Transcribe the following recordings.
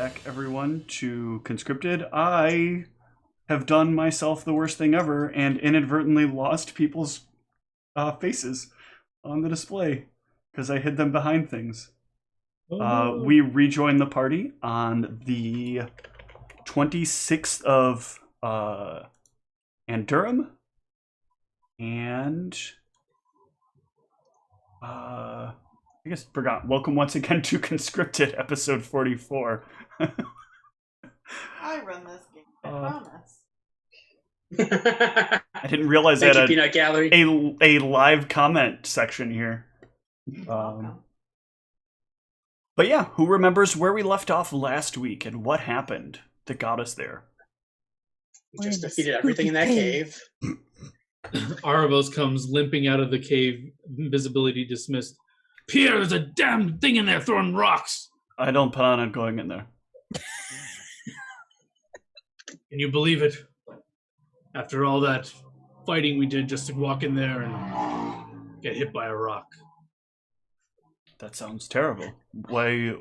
back, everyone, to Conscripted. I have done myself the worst thing ever and inadvertently lost people's faces on the display because I hid them behind things. We rejoined the party on the 26th of Andurum, and I guess forgot. Welcome once again to Conscripted, episode 44. I run this game, I promise. I didn't realize Thank that you, Peanut Gallery. a live comment section here. But yeah, who remembers where we left off last week and what happened that got us there? We just defeated everything in that cave. Aravos comes limping out of the cave, invisibility dismissed. Pierre, there's a damn thing in there throwing rocks! I don't plan on going in there. Can you believe it? After all that fighting we did just to walk in there and get hit by a rock. That sounds terrible. Why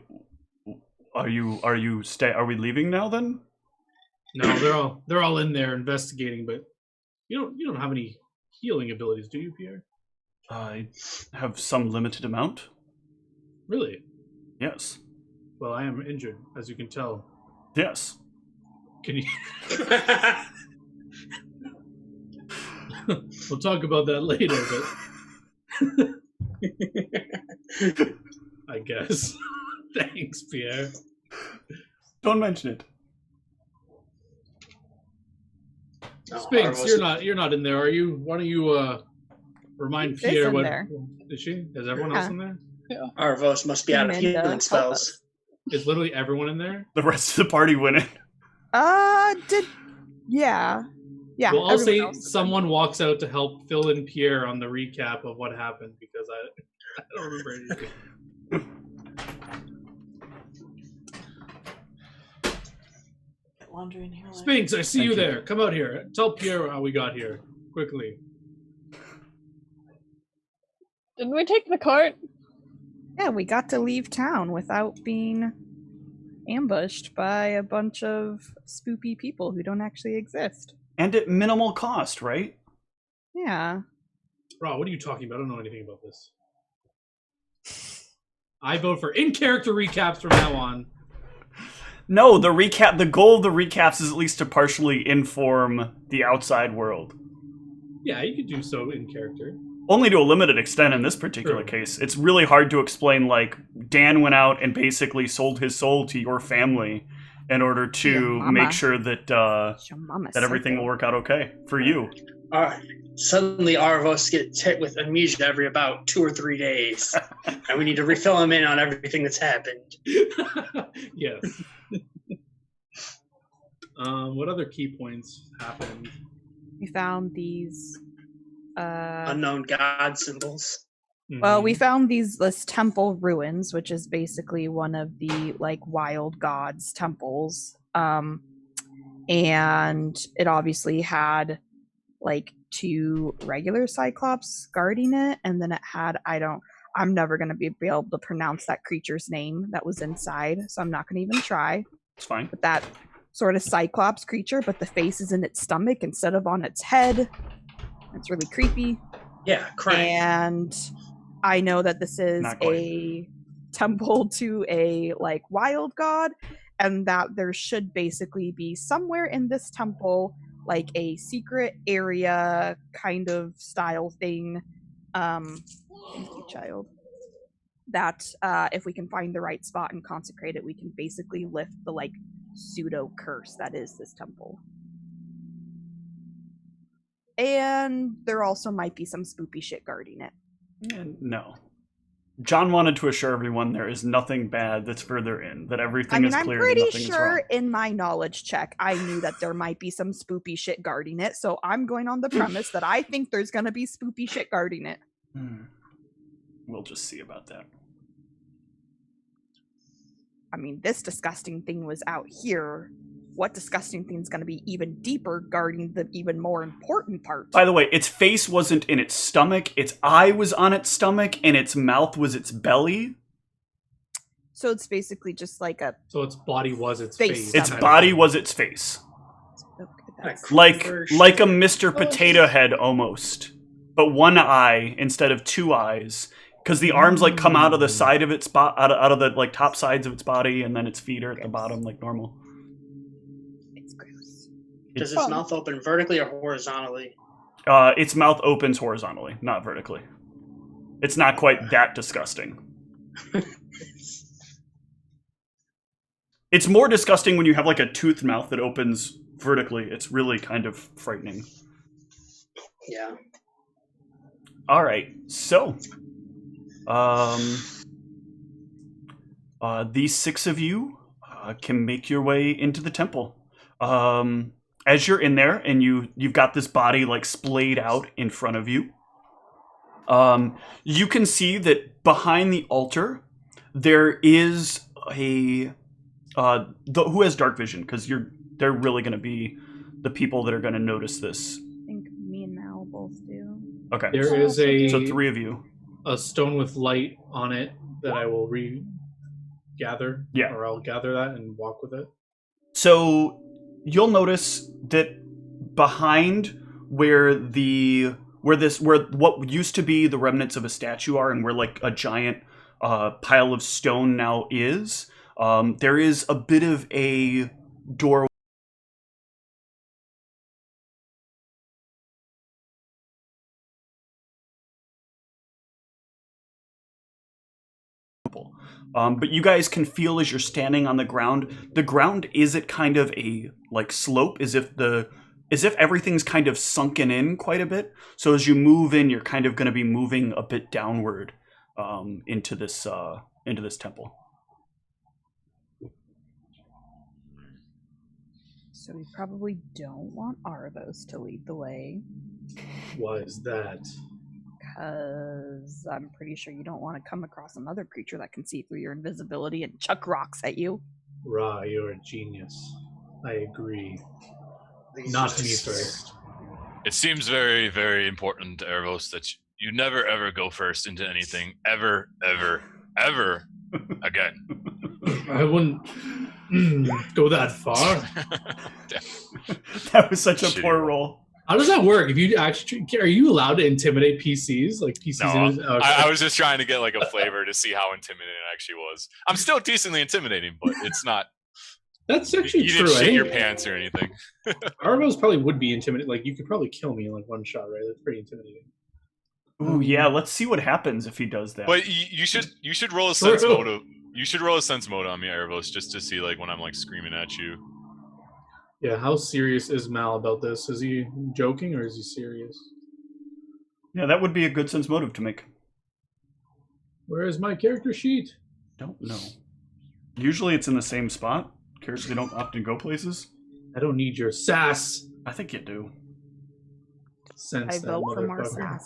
are we leaving now then? No, they're all in there investigating, but you don't have any healing abilities, do you, Pierre? I have some limited amount. Really? Yes. Well, I am injured, as you can tell. Yes. Can you We'll talk about that later, but I guess. Thanks, Pierre. Don't mention it. Spinks, you're not in there, are you? Why don't you remind Pierre what there. Is she? Is everyone else in there? Arvos must be out of healing spells. Is literally everyone in there? The rest of the party went in. Yeah. Well, I'll say else is someone walks out to help fill in Pierre on the recap of what happened because I don't remember anything. Laundry in here. Spinks, I see Thank you you. there. Come out here. Tell Pierre how we got here. Quickly. Didn't we take the cart? Yeah, we got to leave town without being ambushed by a bunch of spoopy people who don't actually exist. And at minimal cost, right? Yeah. Bro, what are you talking about? I don't know anything about this. I vote for in-character recaps from now on. No, the goal of the recaps is at least to partially inform the outside world. Yeah, you could do so in character. Only to a limited extent in this particular True. case. It's really hard to explain, like, Dan went out and basically sold his soul to your family in order to Your mama. make sure that Your mama that everything will work out okay for you. Suddenly, Arvos gets hit with amnesia every about 2 or 3 days, and we need to refill him in on everything that's happened. Yes. What other key points happened? We found these Unknown god symbols. well, we found this temple ruins, which is basically one of the like wild gods temples. And it obviously had like 2 regular cyclops guarding it, and then it had I'm never gonna be able to pronounce that creature's name that was inside, so I'm not gonna even try. It's fine. But that sort of cyclops creature, but the face is in its stomach instead of on its head. It's really creepy. Yeah, crying. And I know that this is Not quite. a temple to a like wild god, and that there should basically be somewhere in this temple like a secret area kind of style thing. Thank you, child. That if we can find the right spot and consecrate it, we can basically lift the like pseudo curse that is this temple. And there also might be some spoopy shit guarding it. No. John wanted to assure everyone there is nothing bad that's further in, that everything is I'm clear pretty and nothing is wrong. sure in my knowledge check, I knew that there might be some spoopy shit guarding it, so I'm going on the premise that I think there's gonna be spoopy shit guarding it. We'll just see about that. I mean, this disgusting thing was out here. What disgusting thing's gonna be even deeper guarding the even more important part? By the way, its face wasn't in its stomach, its eye was on its stomach, and its mouth was its belly. So it's basically just like a So its body was its Face face. Its Stomach. body was its face. okay, that's, Like Cooper a shit. Mr. Potato Head almost. But one eye instead of two eyes. Because the arms like come out of the side of its out of the like top sides of its body, and then its feet are at the bottom like normal. it's gross. Does its mouth open vertically or horizontally? Its mouth opens horizontally, not vertically. It's not quite that disgusting. It's more disgusting when you have like a toothed mouth that opens vertically. It's really kind of frightening. Yeah. All right, so these six of you can make your way into the temple. As you're in there, and you've got this body like splayed out in front of you. You can see that behind the altar there is a who has dark vision, because they're really going to be the people that are going to notice this. I think me and Mal both do. Okay, There is a so three of you. a stone with light on it that I will gather. Yeah. Or I'll gather that and walk with it. So you'll notice that behind where what used to be the remnants of a statue are, and where like a giant pile of stone now is, there is a bit of a doorway. But you guys can feel as you're standing on the ground is at kind of a like slope, as if everything's kind of sunken in quite a bit. So as you move in, you're kind of going to be moving a bit downward into this temple. So we probably don't want Arvos to lead the way, Why is that? because I'm pretty sure you don't want to come across another creature that can see through your invisibility and chuck rocks at you. Ra, you're a genius. I agree. Not me first. It seems very, very important, Erebos, that you never ever go first into anything ever, ever, ever again. I wouldn't go that far. That was such a Shitty poor roll. roll. How does that work? If you actually are you allowed to intimidate PCs? Like PCs? No, Okay. I was just trying to get like a flavor to see how intimidating it actually was. I'm still decently intimidating, but it's not. That's actually You true. didn't I shit think your pants or anything. Arvos probably would be intimidating. Like you could probably kill me in like one shot, right? That's pretty intimidating. Ooh, yeah. Let's see what happens if he does that. But you should roll a sense motive. You should roll a sense mode on me, Erebos, just to see like when I'm like screaming at you. Yeah, how serious is Mal about this? Is he joking or is he serious? Yeah, that would be a good sense motive to make. Where is my character sheet? Don't know. Usually it's in the same spot. Characters, they don't often go places. I don't need your sass. I think you do. Sense I that vote for more motherfucker.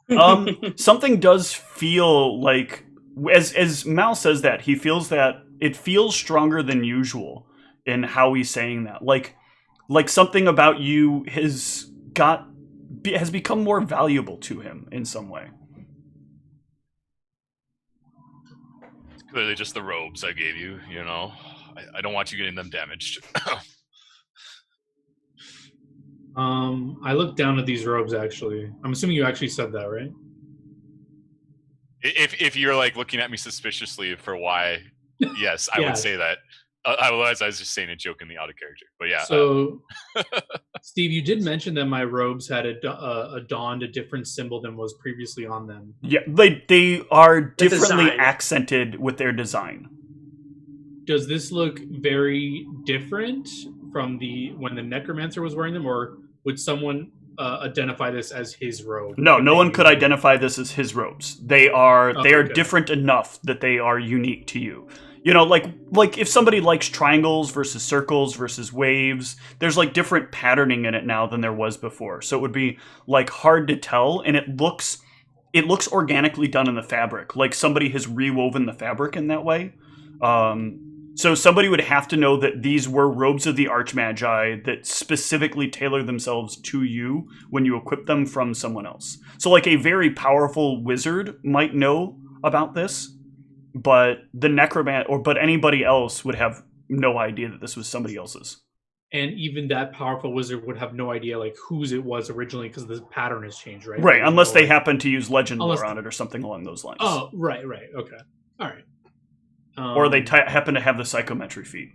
sass. Something does feel like, as Mal says that, he feels that it feels stronger than usual in how he's saying that. Like something about you has become more valuable to him in some way. It's clearly just the robes I gave you. You know, I don't want you getting them damaged. I looked down at these robes actually. I'm assuming you actually said that, right? If you're like looking at me suspiciously for why, yes, I Yeah. would say that. Otherwise, I was just saying a joke in the out of character. But yeah. So, Steve, you did mention that my robes had adorned a different symbol than was previously on them. Yeah, they are differently design. accented with their design. Does this look very different from when the necromancer was wearing them, or would someone identify this as his robe? No one could identify this as his robes. They are Okay. different enough that they are unique to you. You know, like if somebody likes triangles versus circles versus waves, there's like different patterning in it now than there was before. So it would be like hard to tell, and it looks organically done in the fabric. Like somebody has rewoven the fabric in that way. So somebody would have to know that these were robes of the Archmagi that specifically tailor themselves to you when you equip them from someone else. So like a very powerful wizard might know about this. but the but anybody else would have no idea that this was somebody else's. And even that powerful wizard would have no idea like whose it was originally because the pattern has changed, right? Right, There's unless no, they like- happen to use legend Unless- lore on it or something along those lines. Oh, right, okay, all right. Or they happen to have the psychometry feat.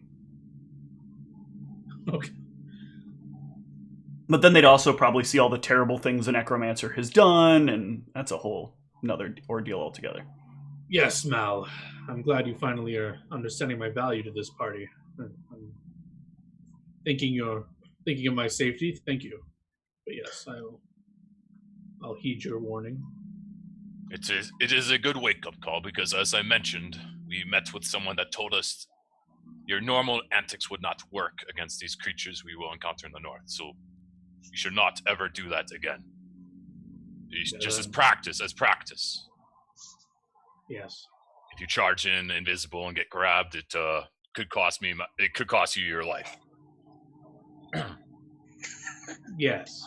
Okay. But then they'd also probably see all the terrible things a necromancer has done, and that's a whole another ordeal altogether. Yes, Mal. I'm glad you finally are understanding my value to this party. I'm thinking of my safety. Thank you. But yes, I'll heed your warning. It is a good wake-up call because, as I mentioned, we met with someone that told us your normal antics would not work against these creatures we will encounter in the north. So you should not ever do that again. Just as practice. Yes. If you charge in invisible and get grabbed, it could cost me. It could cost you your life. Yes.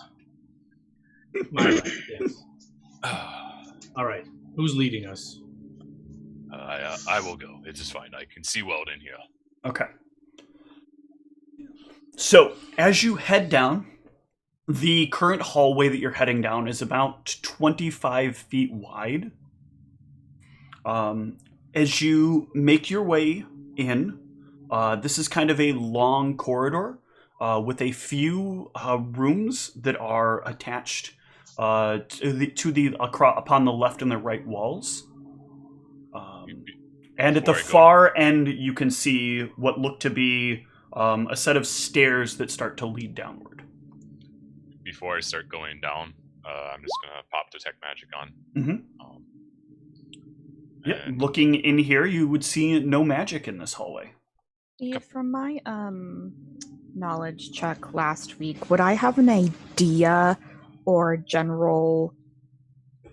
My right, yes. All right. Who's leading us? I will go. It is fine. I can see well in here. Okay. So, as you head down, the current hallway that you're heading down is about 25 feet wide. As you make your way in, this is kind of a long corridor with a few rooms that are attached upon the left and the right walls. And at the far end, you can see what look to be a set of stairs that start to lead downward. Before I start going down, I'm just going to pop Detect Magic on. Mm-hmm. Looking in here, you would see no magic in this hallway. From my knowledge check last week, would I have an idea or general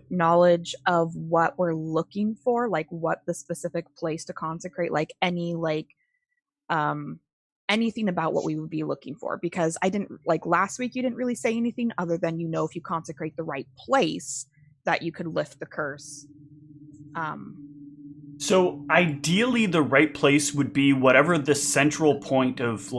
knowledge of what we're looking for, like what the specific place to consecrate, like any anything about what we would be looking for? Because I didn't, like last week you didn't really say anything other than, if you consecrate the right place that you could lift the curse. So ideally the right place would be whatever the central point of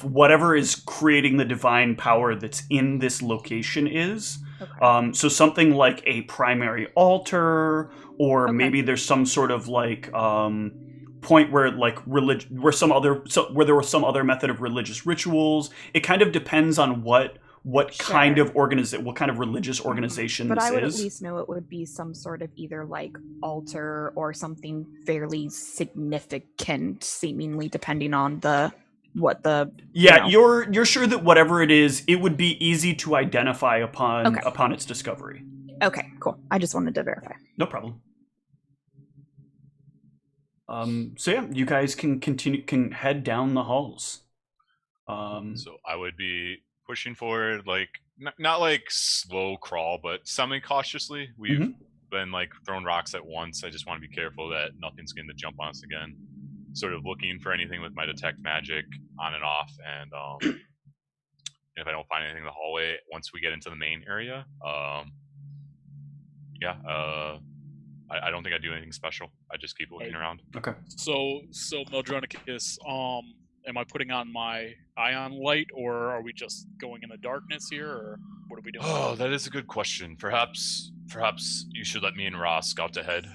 whatever is creating the divine power that's in this location is. Okay. So something like a primary altar, or maybe there's some sort of point where where there was some other method of religious rituals. It kind of depends on what kind of religious organization but this is. But I would at least know it would be some sort of either altar or something fairly significant, seemingly depending on you're sure that whatever it is, it would be easy to identify upon its discovery. Okay, cool. I just wanted to verify. No problem. So yeah, you guys can head down the halls. So I would be pushing forward, not slow crawl, but semi-cautiously. We've been throwing rocks at once. I just want to be careful that nothing's going to jump on us again. Sort of looking for anything with my Detect Magic on and off, and if I don't find anything in the hallway, once we get into the main area, I don't think I do anything special. I just keep looking around. Okay. So Meldronicus, am I putting on my ion light, or are we just going in the darkness here, or what are we doing? Oh, that is a good question. Perhaps you should let me and Ross scout ahead.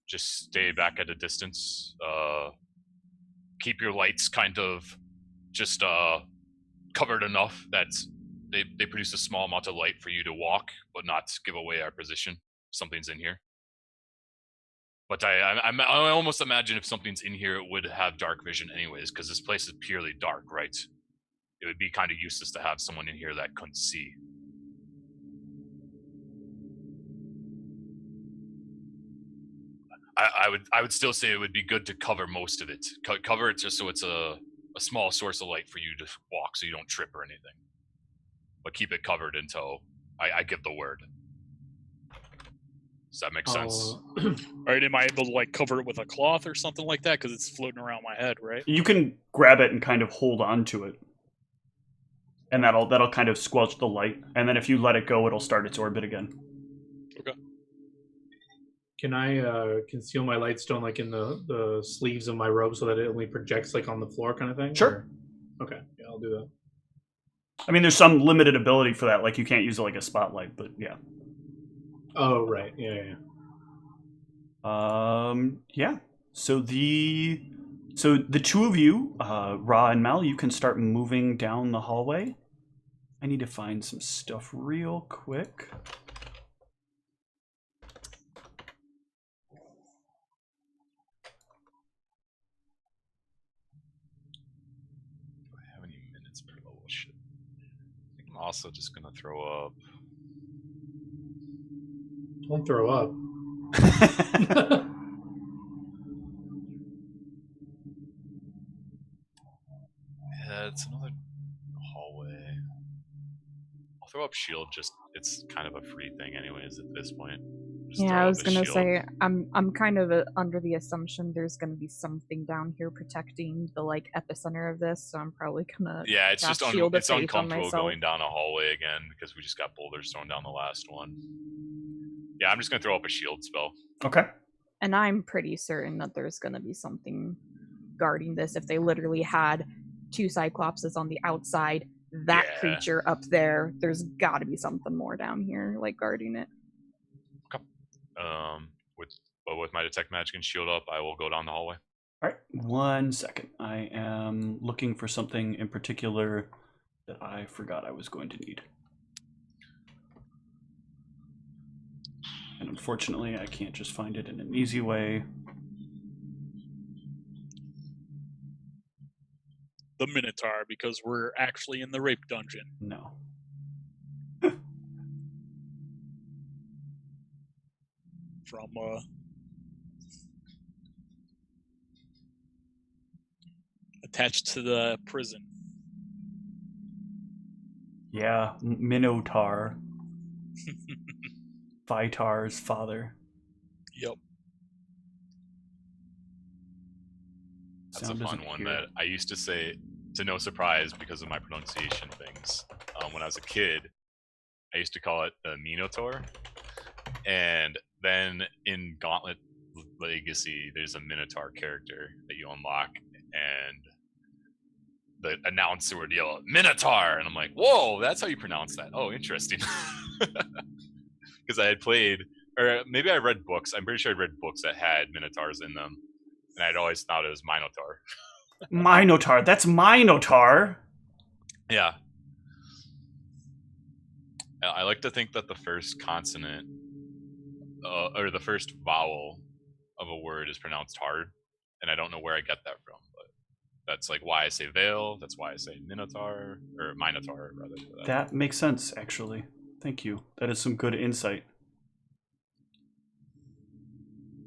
Just stay back at a distance. Keep your lights kind of just covered enough that they produce a small amount of light for you to walk, but not give away our position. Something's in here. But I almost imagine if something's in here, it would have dark vision anyways, because this place is purely dark, right? It would be kind of useless to have someone in here that couldn't see. I would still say it would be good to cover most of it. Cover it just so it's a small source of light for you to walk, so you don't trip or anything. But keep it covered until I give the word. Does that make sense? All right, am I able to cover it with a cloth or something like that? Because it's floating around my head, right? You can grab it and kind of hold on to it, and that'll kind of squelch the light. And then if you let it go, it'll start its orbit again. Okay. Can I conceal my lightstone like in the sleeves of my robe so that it only projects like on the floor kind of thing? Sure. Or... Okay, yeah, I'll do that. I mean, there's some limited ability for that. Like, you can't use it like a spotlight, but yeah. Oh, right. Yeah. Yeah. So the two of you, Ra and Mal, you can start moving down the hallway. I need to find some stuff real quick. Do I have any minutes per level? Shit. I think I'm also just gonna throw up. Don't throw up. Yeah, it's another hallway. I'll throw up shield. Just it's kind of a free thing, anyways. At this point. Just Yeah, throw I up was a gonna shield. say I'm kind of under the assumption there's gonna be something down here protecting the like epicenter of this, so I'm probably gonna Yeah, it's cast just Shield of it's Faith on uncomfortable myself. going down a hallway again because we just got boulders thrown down the last one. Yeah, I'm just gonna throw up a shield spell. Okay. And I'm pretty certain that there's gonna be something guarding this. If they literally had 2 Cyclopses on the outside, that Yeah. creature up there, there's gotta be something more down here, like guarding it. With my detect magic and shield up, I will go down the hallway. All right. 1 second. I am looking for something in particular that I forgot I was going to need. And unfortunately, I can't just find it in an easy way. The Minotaur, because we're actually in the rape dungeon. No. From attached to the prison. Yeah, Minotaur. Vitar's father. Yep. That's Sound a fun doesn't one hear. that I used to say to no surprise because of my pronunciation things. When I was a kid, I used to call it the Minotaur. And then in Gauntlet Legacy, there's a Minotaur character that you unlock, and the announcer would yell, Minotaur! And I'm like, whoa, that's how you pronounce that. Oh, interesting. Because I had played, or maybe I read books. I'm pretty sure I read books that had Minotaurs in them. And I'd always thought it was Minotaur. Minotaur. That's Minotaur. Yeah. I like to think that the first consonant, or the first vowel of a word is pronounced hard. And I don't know where I get that from, but that's like why I say veil. That's why I say Minotaur, or Minotaur, rather. For That makes sense, actually. Thank you. That is some good insight.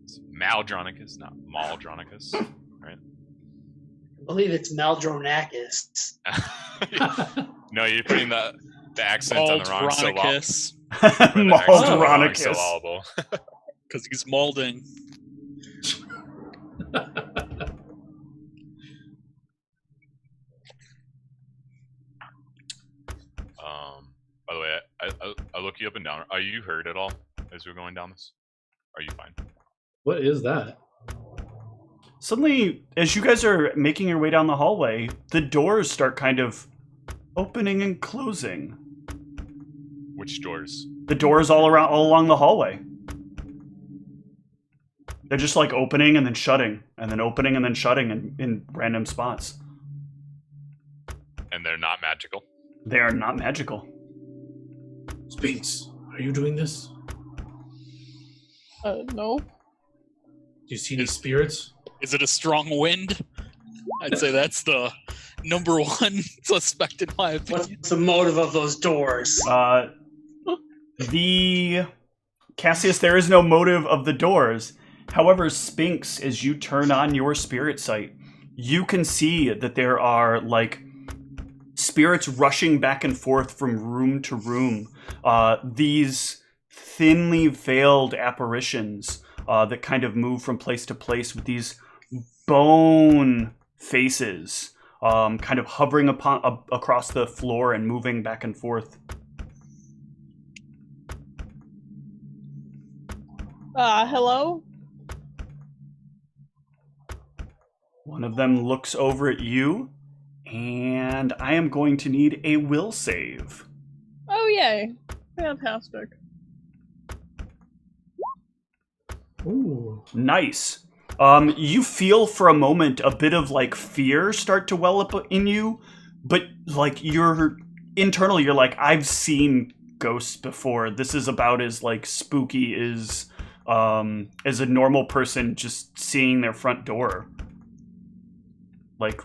It's Maldronicus, not Maldronicus, right? I believe it's Maldronakis. No, you're putting the accent on the wrong syllable. Maldronicus, Maldronicus. because he's molding. By the way, I look you up and down. Are you hurt at all as we're going down this? Are you fine? What is that? Suddenly, as you guys are making your way down the hallway, the doors start kind of opening and closing. Which doors? The doors all along the hallway. They're just like opening and then shutting, and then opening and then shutting in random spots. And they're not magical? They are not magical. Sphinx, are you doing this? No. Do you see any spirits? Is it a strong wind? I'd say that's the number one suspect in my opinion. What's the motive of those doors? Cassius, there is no motive of the doors. However, Sphinx, as you turn on your spirit sight, you can see that there are like spirits rushing back and forth from room to room. These thinly veiled apparitions that kind of move from place to place with these bone faces kind of hovering across the floor and moving back and forth. Hello? One of them looks over at you, and I am going to need a will save. Oh, yay. Fantastic. Ooh. Nice. You feel for a moment a bit of like fear start to well up in you, but like you're internally, you're like, I've seen ghosts before. This is about as like spooky as a normal person just seeing their front door. Like,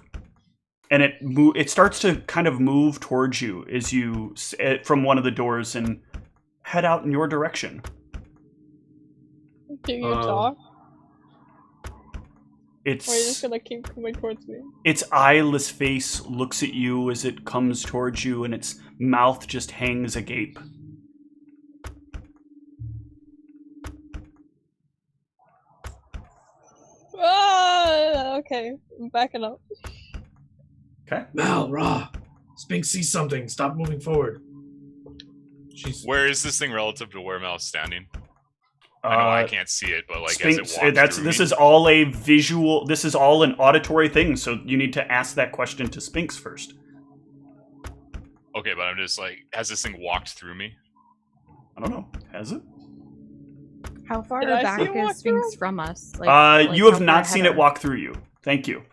and it starts to kind of move towards you as you from one of the doors and head out in your direction. Do you talk? Or are you just It's gonna keep coming towards me? its eyeless face looks at you as it comes towards you, and its mouth just hangs agape. Okay. I'm backing up. Okay. Mal, Ra, Sphinx sees something. Stop moving forward. Where is this thing relative to where Mal's standing? I know I can't see it, but like Sphinx, as it walks through this me. is all a visual. This is all an auditory thing. So you need to ask that question to Sphinx first. Okay, but I'm just like, has this thing walked through me? I don't know. Has it? How far Did I back see it walk is Sphinx through? from us? Like You how have far not ahead seen it are- walk through you. Thank you.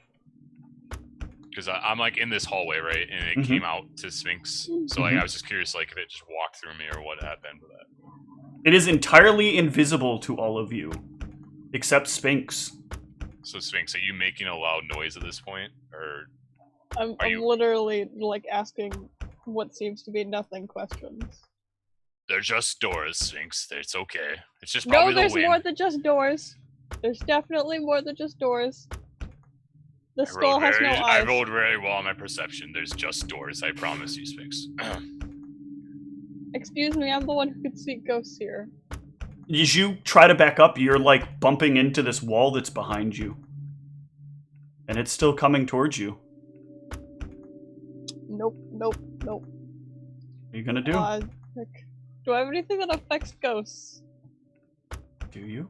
Because I'm like in this hallway, right, and it Mhm. came out to Sphinx. So like Mhm. I was just curious, like if it just walked through me or what happened with that. It is entirely invisible to all of you, except Sphinx. So Sphinx, are you making a loud noise at this point, or I'm you- literally like asking what seems to be nothing questions. they're just doors, Sphinx? It's okay. It's just No, probably there's the wind. more than just doors. There's definitely more than just doors. The I skull rolled has no very, eyes. I rolled very well on my perception. There's just doors. I promise you, Sphinx. Excuse me, I'm the one who can see ghosts here. As you try to back up, you're like bumping into this wall that's behind you. And it's still coming towards you. Nope, nope, nope. What are you gonna do? Heck. Do I have anything that affects ghosts? Do you?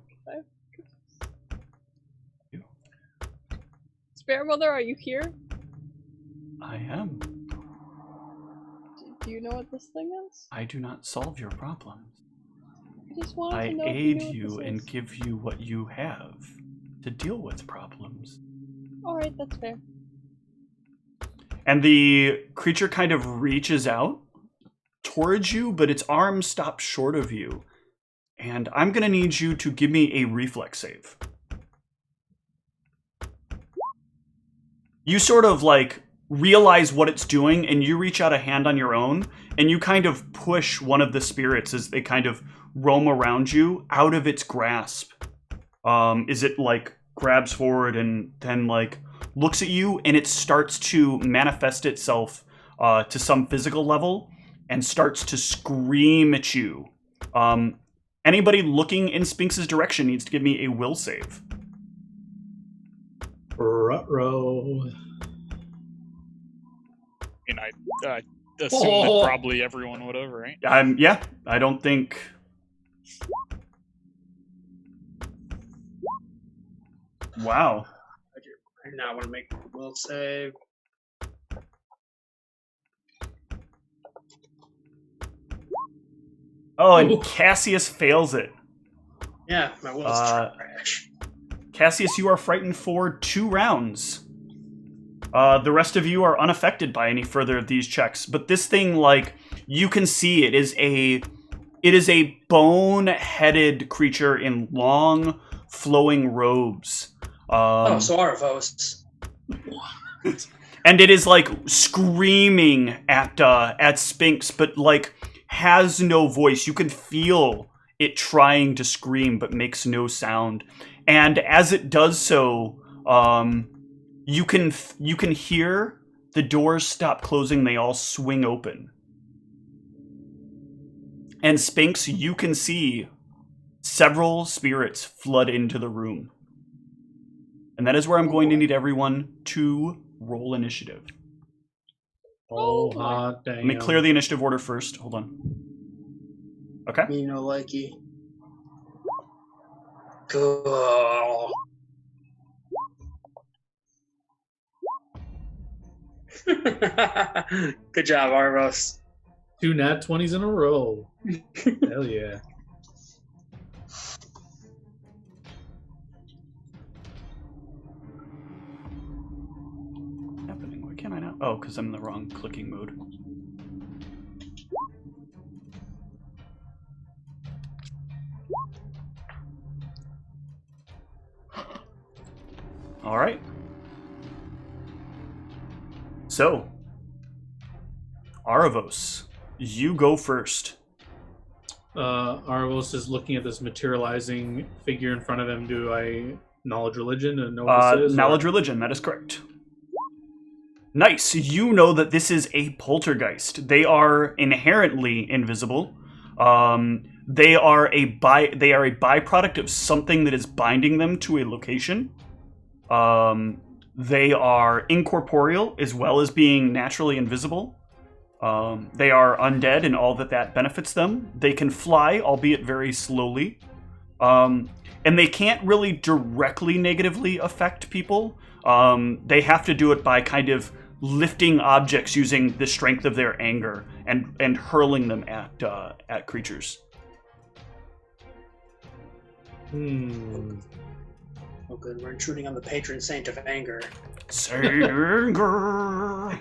Spare Mother, are you here? I am. Do you know what this thing is? I do not solve your problems. I just wanted I to know if aid you, knew you what and this is. give you what you have to deal with problems. Alright, that's fair. And the creature kind of reaches out towards you, but its arms stop short of you. And I'm gonna need you to give me a reflex save. You sort of like realize what it's doing, and you reach out a hand on your own, and you kind of push one of the spirits as they kind of roam around you out of its grasp. As it like grabs forward and then like looks at you, and it starts to manifest itself to some physical level and starts to scream at you. Anybody looking in Sphinx's direction needs to give me a will save. Ruh-roh. And I assume that probably everyone would have, right? Yeah, I don't think. Wow. I do not want to make a will save. Oh, and Ooh. Cassius fails it. Yeah, my will's trash. Cassius, you are frightened for 2 rounds. The rest of you are unaffected by any further of these checks. But this thing, like, you can see it is a bone-headed creature in long, flowing robes. So Arvos. And it is like screaming at Sphinx, but like has no voice. You can feel it trying to scream, but makes no sound. And as it does so, you can hear the doors stop closing. They all swing open. And Sphinx, you can see several spirits flood into the room. And that is where I'm going to need everyone to roll initiative. Oh, hot damn. Let me clear the initiative order first. Hold on. Okay. Me no likey. Cool. Good job, Arvos. 2 nat 20s in a row. Hell yeah. What's happening? Why can't I now? Oh, because I'm in the wrong clicking mode. All right. So, Aravos, you go first. Arvos is looking at this materializing figure in front of him. Do I knowledge religion and know what this is? Knowledge religion, that is correct. Nice. You know that this is a poltergeist. They are inherently invisible. They are a byproduct of something that is binding them to a location. They are incorporeal as well as being naturally invisible. They are undead in all that benefits them. They can fly, albeit very slowly. And they can't really directly negatively affect people. They have to do it by kind of lifting objects using the strength of their anger and hurling them at creatures. Oh, good. We're intruding on the patron saint of anger. Anger.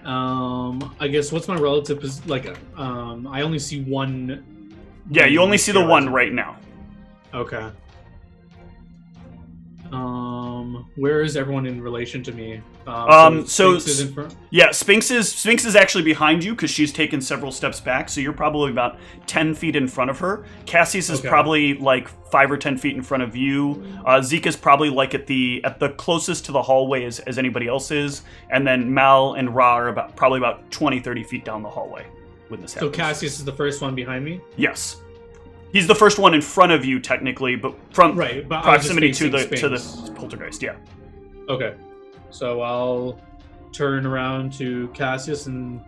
I guess what's my relative I only see one. Yeah, you only see the one right now. Okay. Where is everyone in relation to me? So Sphinx is in front. Yeah, Sphinx is actually behind you because she's taken several steps back, so you're probably about 10 feet in front of her. Cassius is probably like 5 or 10 feet in front of you. Zeke is probably like at the closest to the hallway as anybody else is, and then Mal and Ra are probably about 20, 30 feet down the hallway when this happens. So Cassius is the first one behind me? Yes. He's the first one in front of you, technically, but from proximity to the poltergeist, yeah. Okay. So I'll turn around to Cassius and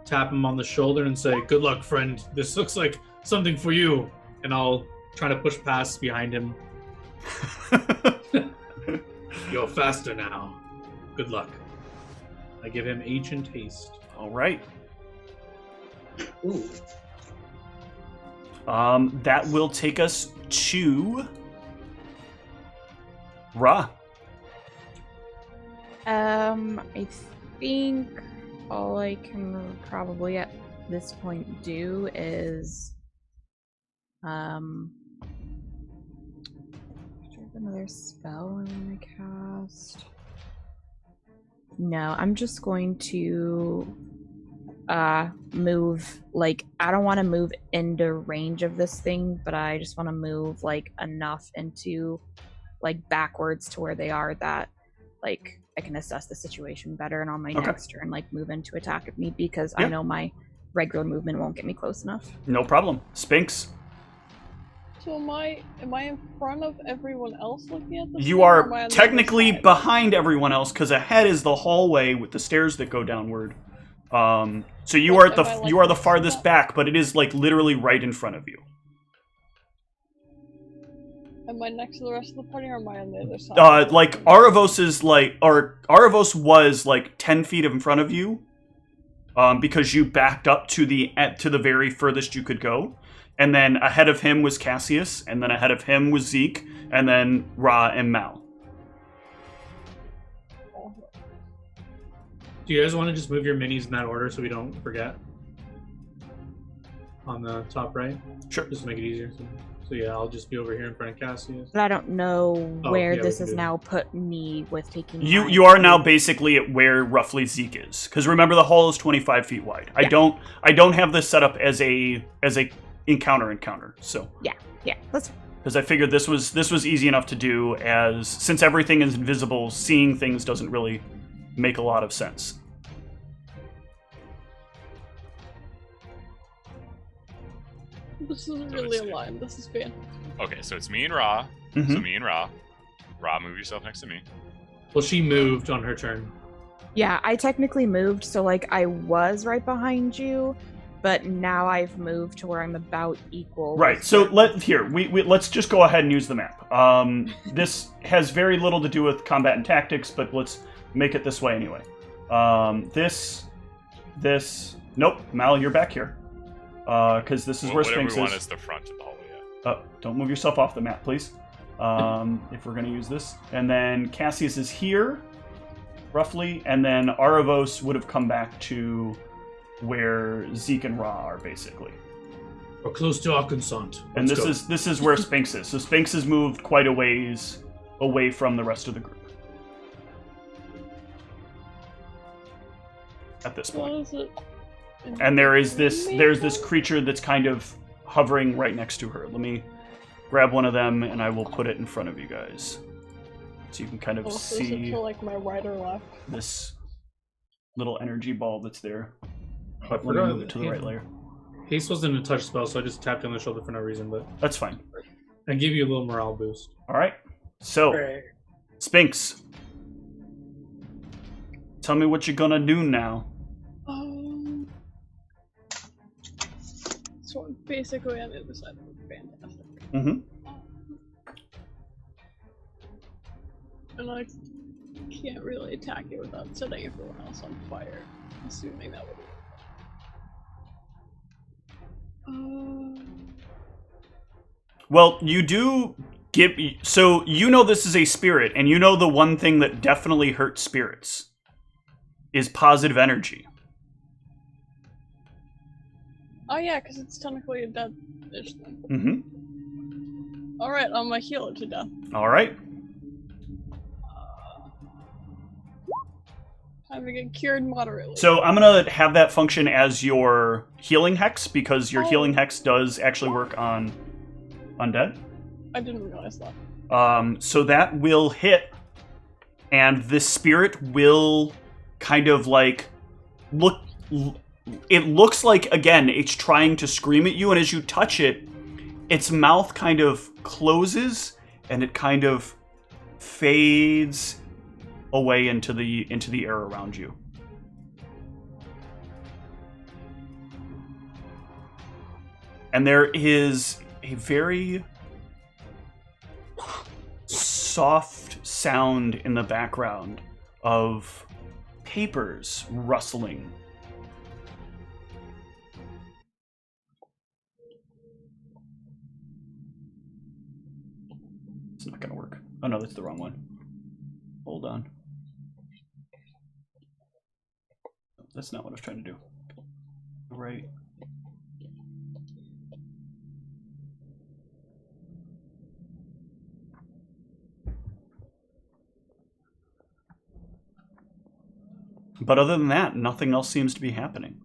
tap him on the shoulder and say, "Good luck, friend. This looks like something for you." And I'll try to push past behind him. You're faster now. Good luck. I give him ancient haste. All right. Ooh. That will take us to Ra. I think all I can probably at this point do is do I have another spell I want to cast? No, I'm just going to move, like, I don't want to move into range of this thing, but I just want to move like enough into like backwards to where they are that like I can assess the situation better, and on my next turn like move into attack if need be, because I know my regular movement won't get me close enough. No problem. Sphinx. So am I in front of everyone else looking at this? You are technically behind everyone else because ahead is the hallway with the stairs that go downward. So you are the farthest back, but it is like literally right in front of you. Am I next to the rest of the party, or am I on the other side? Like Aravos was like 10 feet in front of you, because you backed up to the very furthest you could go, and then ahead of him was Cassius, and then ahead of him was Zeke, and then Ra and Mal. Do you guys want to just move your minis in that order so we don't forget? On the top right? Sure. Just to make it easier. So yeah, I'll just be over here in front of Cassius. But I don't know where this has do now put me with taking. You are now basically at where roughly Zeke is, because remember the hall is 25 feet wide. Yeah. I don't have this set up as a encounter. So yeah, that's. Because I figured this was easy enough to do, as since everything is invisible, seeing things doesn't really make a lot of sense. This isn't really a line. This is fan. Okay, so it's me and Ra. Mm-hmm. So me and Ra. Ra, move yourself next to me. Well, she moved on her turn. Yeah, I technically moved, so like I was right behind you, but now I've moved to where I'm about equal. Right. So let's just go ahead and use the map. This has very little to do with combat and tactics, but let's make it this way anyway. Nope, Mal, you're back here. Because this is where Sphinx Whatever we want is. is the front of the hallway, yeah. Don't move yourself off the map, please. If we're going to use this. And then Cassius is here, roughly, and then Aravos would have come back to where Zeke and Ra are, basically. We're close to Arkansas. And this is where Sphinx is. So Sphinx has moved quite a ways away from the rest of the group. At this point. What is it? And there's this creature that's kind of hovering right next to her. Let me grab one of them and I will put it in front of you guys. So you can kind of Is it see to like my right or left? this little energy ball that's there. I Let me forgot move it to the right layer. Haste wasn't a touch spell, so I just tapped you on the shoulder for no reason, but That's fine. I give you a little morale boost. Alright. So, Right. Sphinx. Tell me what you're gonna do now. So I'm basically on the other side of it. Fantastic. Mm-hmm. And I can't really attack it without setting everyone else on fire. Assuming that would work. Well, you do give... So, you know this is a spirit, and you know the one thing that definitely hurts spirits is positive energy. Oh yeah, because it's technically a dead-ish thing. Mm-hmm. Alright, I'm gonna heal it to death. Alright. Time to get cured moderately. So I'm going to have that function as your healing hex, because your Oh. healing hex does actually work on undead. I didn't realize that. So that will hit, and the spirit will kind of like look... It looks like, again, it's trying to scream at you, and as you touch it, its mouth kind of closes, and it kind of fades away into the air around you. And there is a very soft sound in the background of papers rustling. It's not going to work. Oh no, that's the wrong one. Hold on. That's not what I was trying to do. Right. But other than that, nothing else seems to be happening.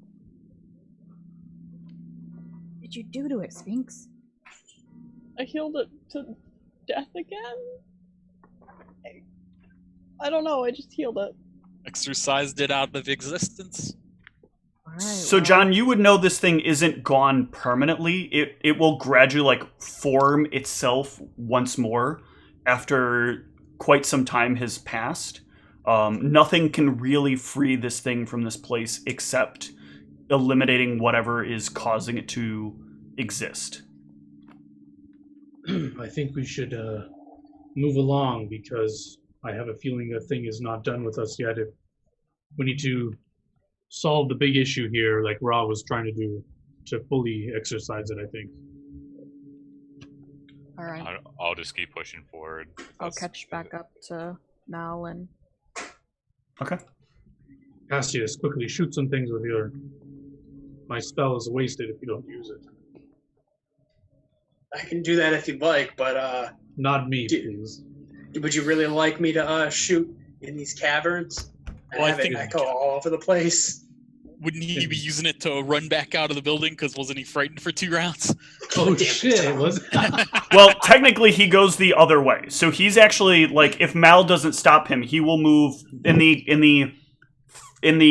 What did you do to it, Sphinx? I healed it to death again? I don't know, I just healed it. Exorcised it out of existence. Alright, So, well, John, you would know this thing isn't gone permanently. It will gradually, like, form itself once more after quite some time has passed. Nothing can really free this thing from this place except eliminating whatever is causing it to exist. I think we should move along, because I have a feeling the thing is not done with us yet. We need to solve the big issue here, like Ra was trying to do, to fully exercise it, I think. alright. I'll just keep pushing forward. I'll catch back up to Mal and... Okay. Cassius, quickly shoot some things with your... My spell is wasted if you don't use it. I can do that if you'd like, but Not me, please. would you really like me to shoot in these caverns and Well, I have it think- echo all over the place? Wouldn't he be using it to run back out of the building? Because wasn't he frightened for 2 rounds? Oh Damn, shit, Tom. was Well, technically, he goes the other way. So he's actually, like, if Mal doesn't stop him, he will move in the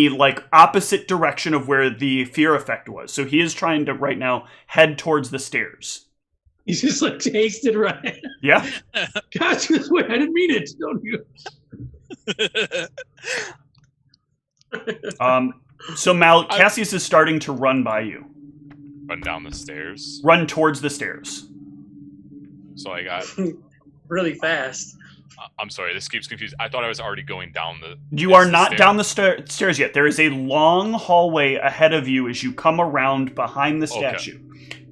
like opposite direction of where the fear effect was. So he is trying to right now head towards the stairs. He's just like tasted right. Yeah. Cassius, wait, I didn't mean it. Don't you? So Mal, Cassius is starting to run by you. Run down the stairs. Run towards the stairs. So I got. Really fast. I'm sorry, this keeps confusing. I thought I was already going down the. You are not down the stairs yet. There is a long hallway ahead of you as you come around behind the statue.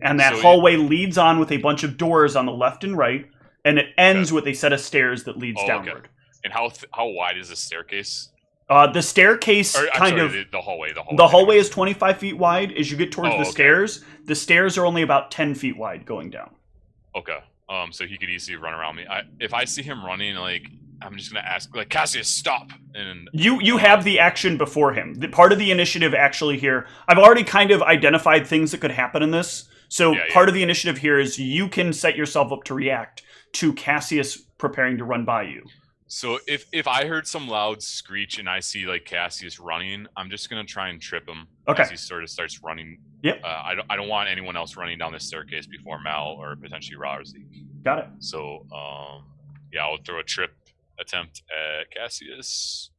And that hallway leads on with a bunch of doors on the left and right, and it ends with a set of stairs that leads downward. Okay. And how wide is the staircase? The staircase The hallway. The hallway is 25 feet wide. As you get towards the stairs are only about 10 feet wide going down. Okay. So he could easily run around me. If I see him running, like, I'm just gonna ask, like, Cassius, stop! And you have the action before him. The part of the initiative actually here, I've already kind of identified things that could happen in this. So part of the initiative here is you can set yourself up to react to Cassius preparing to run by you. So if I heard some loud screech and I see like Cassius running, I'm just gonna try and trip him as he sort of starts running. Yep. I don't want anyone else running down the staircase before Mal or potentially Ra or Zeke. Got it. So I'll throw a trip attempt at Cassius.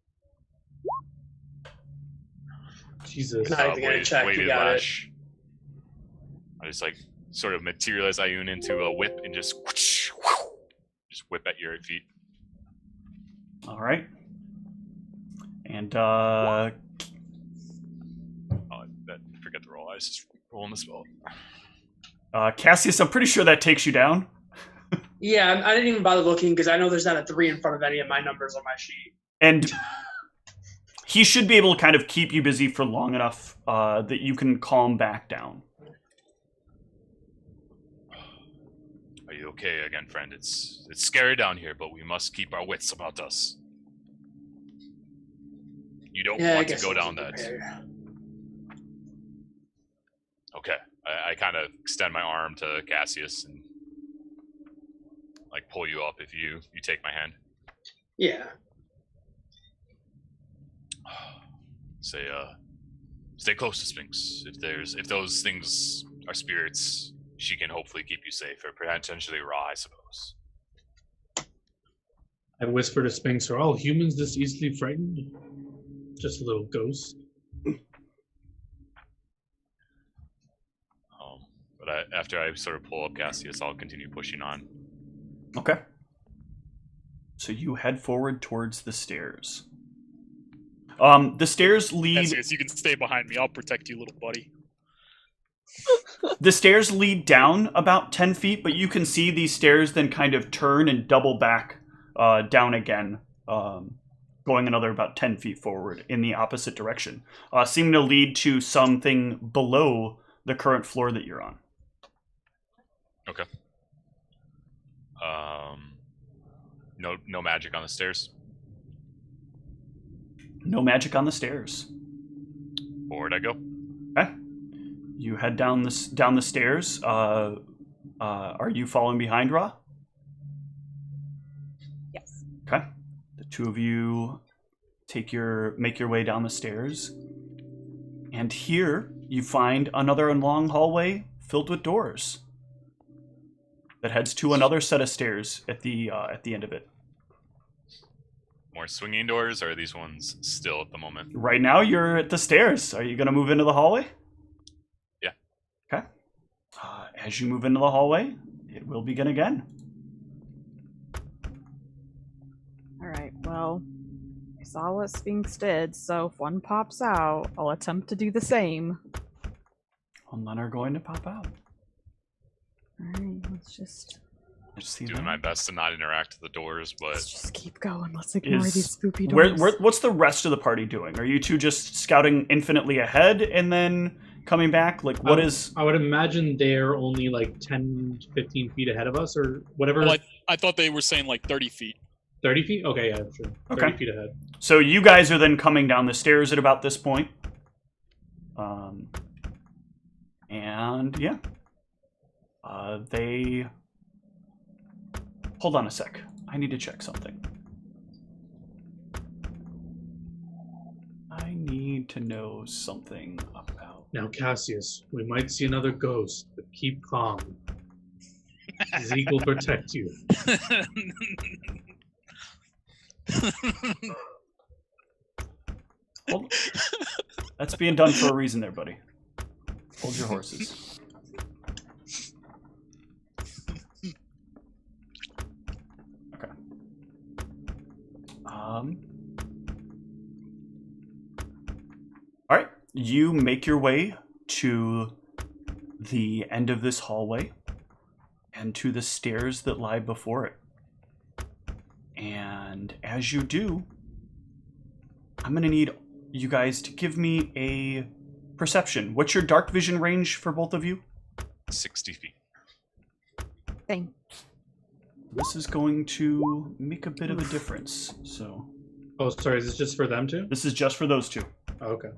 Jesus. Not even gonna check. You got it. I just like sort of materialize Ayun into a whip and just whip at your feet. All right. And forget the roll. I was just rolling the spell. Cassius, I'm pretty sure that takes you down. Yeah, I didn't even bother looking because I know there's not a 3 in front of any of my numbers on my sheet. And he should be able to kind of keep you busy for long enough that you can calm back down. Are you okay again, friend? It's scary down here, but we must keep our wits about us. You don't want to go down that. Okay. I kind of extend my arm to Cassius and like pull you up if you take my hand. Yeah. Say stay close to Sphinx. If those things are spirits, she can hopefully keep you safe, or potentially Ra, I suppose. I whisper to Sphinx, are all humans this easily frightened? Just a little ghost. But after I sort of pull up Cassius, I'll continue pushing on. Okay. So you head forward towards the stairs. The stairs lead... Cassius, you can stay behind me. I'll protect you, little buddy. The stairs lead down about 10 feet, but you can see these stairs then kind of turn and double back down again, going another about 10 feet forward in the opposite direction, seeming to lead to something below the current floor that you're on. Okay. No magic on the stairs? No magic on the stairs. Forward I go. Okay. You head down the stairs. Are you following behind, Ra? Yes. Okay. The two of you make your way down the stairs, and here you find another long hallway filled with doors that heads to another set of stairs at the end of it. More swinging doors, or are these ones still at the moment? Right now, you're at the stairs. Are you going to move into the hallway? Yeah. Okay. As you move into the hallway, it will begin again. All right, well, I saw what Sphinx did, so if one pops out, I'll attempt to do the same. Well, none are going to pop out. All right, let's just doing my best to not interact with the doors, but let's just keep going. Let's ignore these spoopy doors. What's the rest of the party doing? Are you two just scouting infinitely ahead and then coming back? Like, what is... I would imagine they're only like 10, 15 feet ahead of us or whatever. Well, I thought they were saying like 30 feet. 30 feet? Okay, yeah, sure. 30 feet ahead. So you guys are then coming down the stairs at about this point. And yeah. They... Hold on a sec. I need to check something. I need to know something about... Now, Cassius, we might see another ghost, but keep calm. Zeke will protect you. That's being done for a reason there, buddy. Hold your horses. Okay. Alright. You make your way to the end of this hallway and to the stairs that lie before it. And as you do, I'm going to need you guys to give me a perception. What's your dark vision range for both of you? 60 feet. Thing. This is going to make a bit of a difference. So, Oh, sorry. Is this just for them too? this is just for those two. Oh, okay.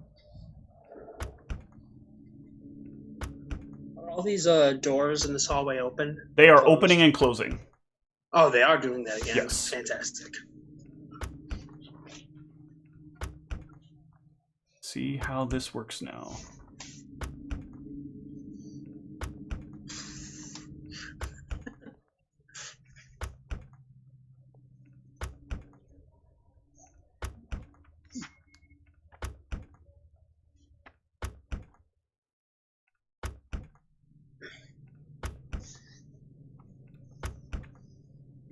Are all these doors in this hallway open? They are Closed? opening and closing. Oh, they are doing that again. Yes. Fantastic. See how this works now.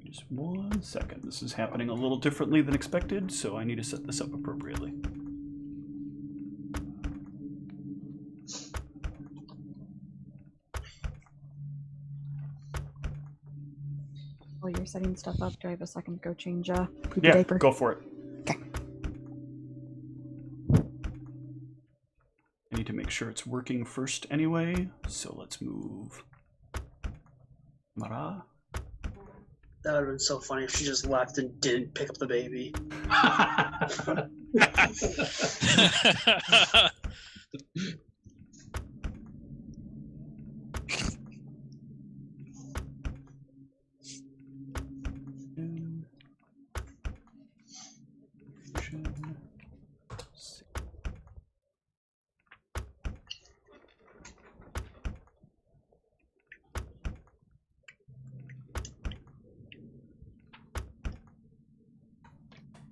Just 1 second. This is happening a little differently than expected, so I need to set this up appropriately. While you're setting stuff up, do I have a second to go change poopy Yeah, diaper? go for it. Okay. I need to make sure it's working first anyway, so let's move Mara. That would have been so funny if she just left and didn't pick up the baby.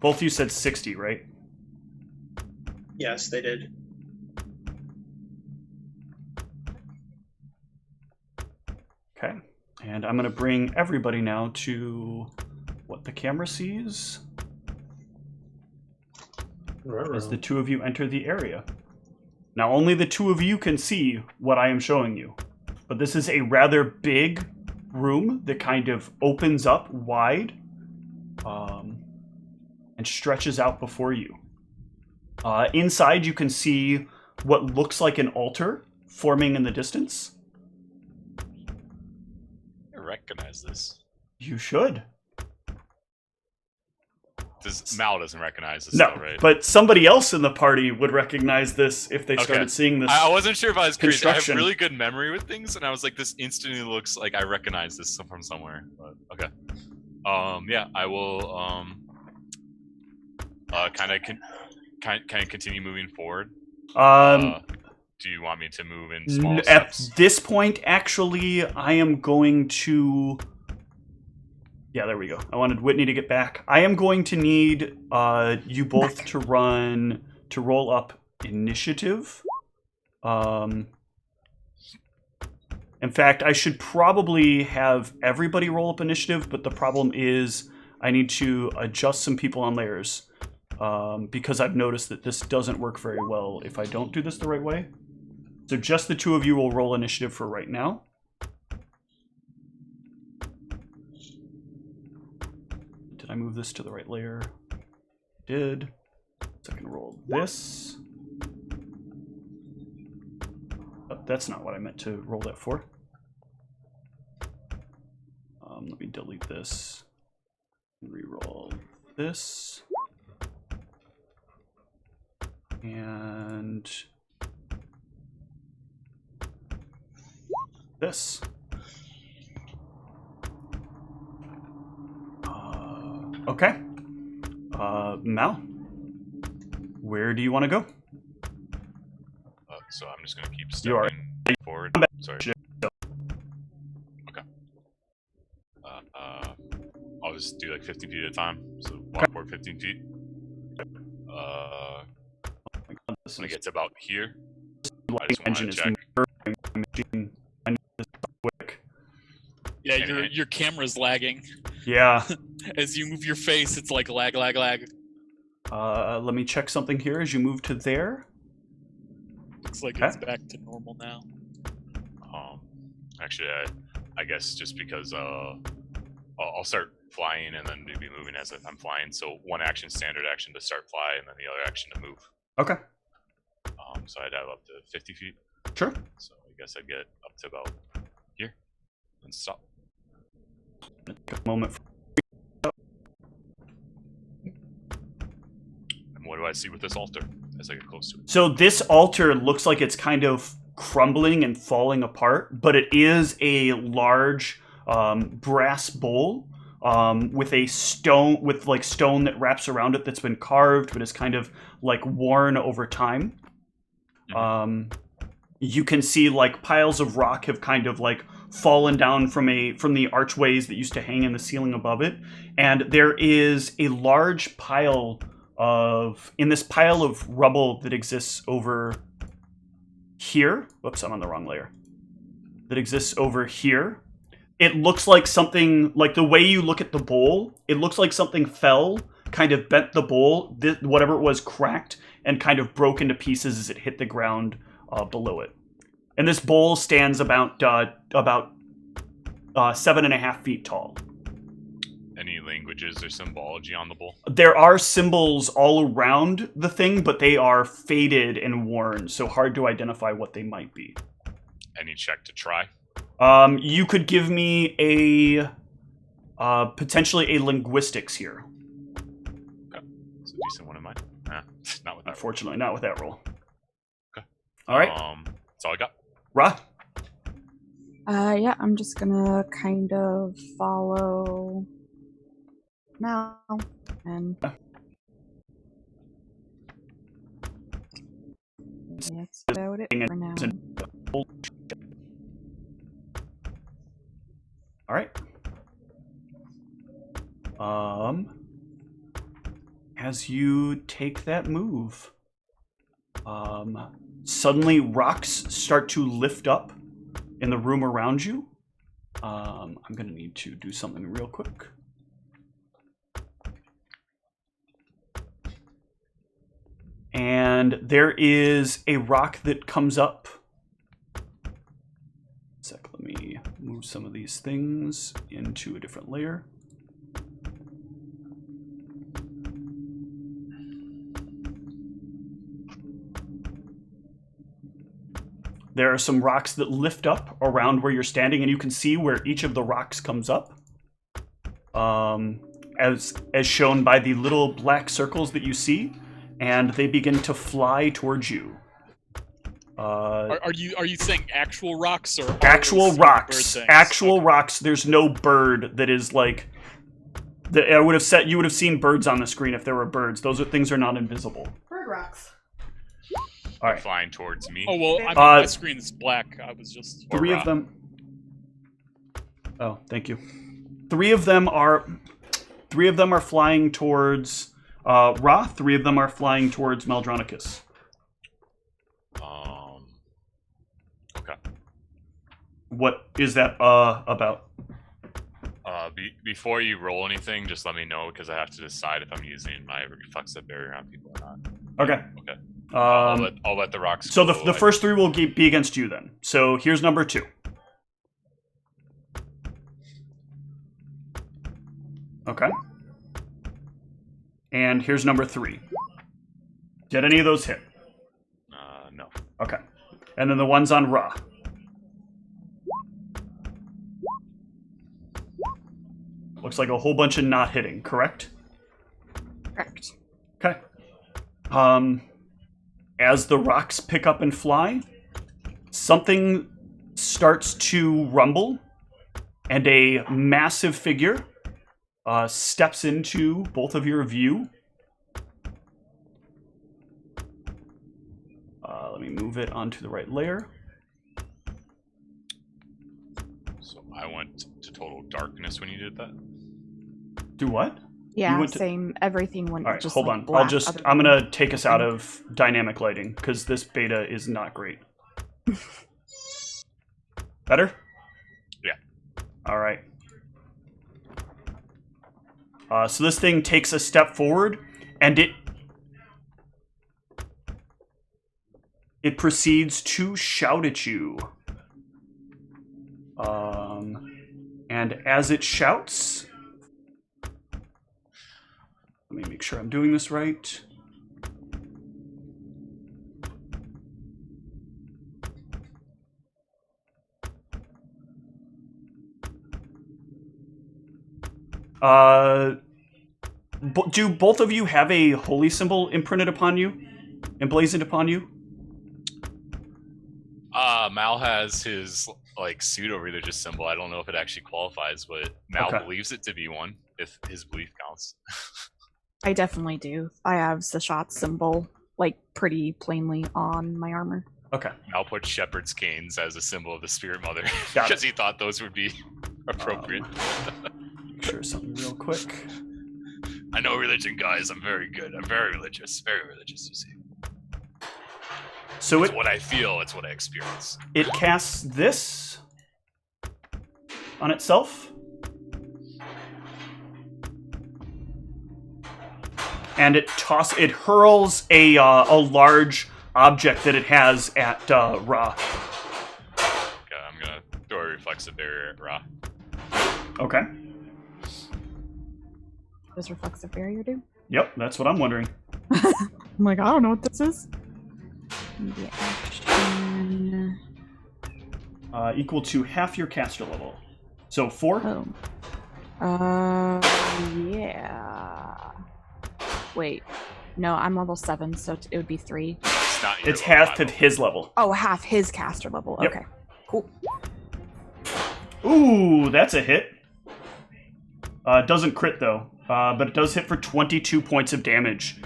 Both of you said 60, right? Yes, they did. Okay. And I'm going to bring everybody now to what the camera sees as the two of you enter the area. Now, only the two of you can see what I am showing you. But this is a rather big room that kind of opens up wide and stretches out before you. Inside, you can see what looks like an altar forming in the distance. I recognize this. You should. Mal doesn't recognize this, No, though, right? but somebody else in the party would recognize this if they started seeing this. I wasn't sure if I was crazy. I have construction. really good memory with things, and I was like, this instantly looks like I recognize this from somewhere. But okay. Yeah, I will kind of continue moving forward. Do you want me to move in small At steps? this point, actually, I am going to... Yeah, there we go. I wanted Whitney to get back. I am going to need you both to roll up initiative. In fact, I should probably have everybody roll up initiative, but the problem is I need to adjust some people on layers because I've noticed that this doesn't work very well if I don't do this the right way. So just the two of you will roll initiative for right now. Did I move this to the right layer? Did. So I can roll this. Oh, that's not what I meant to roll that for. Let me delete this. Reroll this. And this. Okay. Mal, where do you want to go? So I'm just going to keep You are. stepping forward. Sorry. Okay. I'll just do like 15 feet at a time. So walk forward 15 feet. when it gets about here, I lighting just want engine to is check. machine. I need this quick. Yeah, Anyway. your camera's lagging. Yeah. As you move your face, it's like lag. Let me check something here as you move to there. Looks like Okay. it's back to normal now. Actually, I guess just because I'll start flying and then maybe moving as if I'm flying. So one action, standard action to start fly, and then the other action to move. Okay. So I'd have up to 50 feet. Sure. So I guess I'd get up to about here and stop. Take a moment. And what do I see with this altar as I get close to it? So this altar looks like it's kind of crumbling and falling apart, but it is a large brass bowl with a stone, with like stone that wraps around it that's been carved, but is kind of like worn over time. You can see like piles of rock have kind of like fallen down from the archways that used to hang in the ceiling above it, and there is a large pile in this pile of rubble that exists over here. Whoops, I'm on the wrong layer. That exists over here. It looks like something, like the way you look at the bowl, it looks like something fell, kind of bent the bowl, whatever it was cracked, and kind of broke into pieces as it hit the ground below it. And this bowl stands about 7.5 feet tall. Any languages or symbology on the bowl? There are symbols all around the thing, but they are faded and worn, so hard to identify what they might be. Any check to try? You could give me a potentially a linguistics here. Okay. It's a decent one of mine. Nah, not with that. Unfortunately, not with that roll. Okay. All right. That's all I got. Ra? Yeah, I'm just gonna kind of follow now and that's about it for now. All right. As you take that move, suddenly rocks start to lift up in the room around you. I'm gonna need to do something real quick. And there is a rock that comes up. Let me move some of these things into a different layer. There are some rocks that lift up around where you're standing, and you can see where each of the rocks comes up. As shown by the little black circles that you see, and they begin to fly towards you. Are you saying actual rocks or actual rocks? bird things? Actual Okay. rocks. There's no bird that is like. I would have said you would have seen birds on the screen if there were birds. Things are not invisible. Bird rocks. All right. Flying towards me. Oh well, I mean, my screen's black. I was just Three of them. Oh, thank you. Three of them are flying towards Ra. Three of them are flying towards Maldronicus. Okay. What is that about? Before you roll anything, just let me know because I have to decide if I'm using my reflexive barrier on people or not. Okay. Okay. I'll I'll let the rocks. So go. the first three will be against you then. So here's number 2. Okay. And here's number 3. Did any of those hit? No. Okay. And then the ones on Ra. Looks like a whole bunch of not hitting, correct? Correct. Okay. As the rocks pick up and fly, something starts to rumble, and a massive figure steps into both of your view. Let me move it onto the right layer. So I went to total darkness when you did that. Do what? Yeah, went to- same. Everything went All right, just hold like on. black other I'm than- gonna take us out of dynamic lighting because this beta is not great. Better? Yeah. All right. So this thing takes a step forward, and it proceeds to shout at you. And as it shouts, let me make sure I'm doing this right. Do both of you have a holy symbol imprinted upon you? Emblazoned upon you? Mal has his like pseudo-religious symbol. I don't know if it actually qualifies, but Mal Okay. believes it to be one, if his belief counts. I definitely do. I have the shot symbol, like, pretty plainly on my armor. Okay. Mal put shepherd's canes as a symbol of the Spirit Mother Got because he thought those would be appropriate. Make sure something real quick. I know religion, guys. I'm very good. I'm very religious, you see. So It's what I feel. It's what I experience. it casts this on itself. And it hurls a large object that it has at Ra. Okay, I'm gonna throw a reflexive barrier at Ra. Okay. What does reflexive barrier do? Yep, that's what I'm wondering. I'm like, I don't know what this is. The action. Equal to half your caster level. So 4? Oh. Yeah. Wait. No, I'm level 7, so it would be 3. It's not your It's level, half my of his level. Oh, half his caster level. Yep. Okay. Cool. Ooh, that's a hit. It doesn't crit though, but it does hit for 22 points of damage.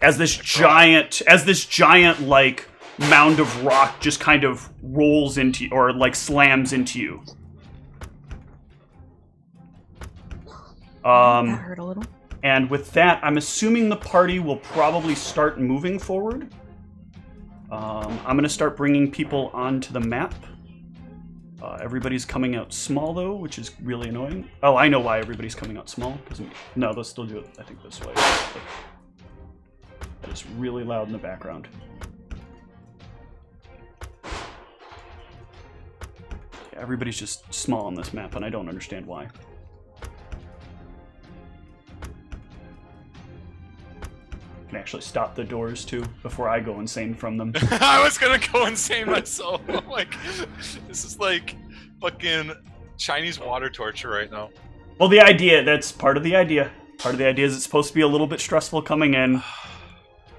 As this giant like mound of rock just kind of rolls into you, or like slams into you. That hurt a little. And with that, I'm assuming the party will probably start moving forward. I'm going to start bringing people onto the map. Everybody's coming out small, though, which is really annoying. Oh, I know why everybody's coming out small. No, they'll still do it, I think, this way. But that is really loud in the background. Yeah, everybody's just small on this map, and I don't understand why. I can actually stop the doors, too, before I go insane from them. I was gonna go insane myself. I'm like, this is like fucking Chinese water torture right now. Well, that's part of the idea. Part of the idea is it's supposed to be a little bit stressful coming in.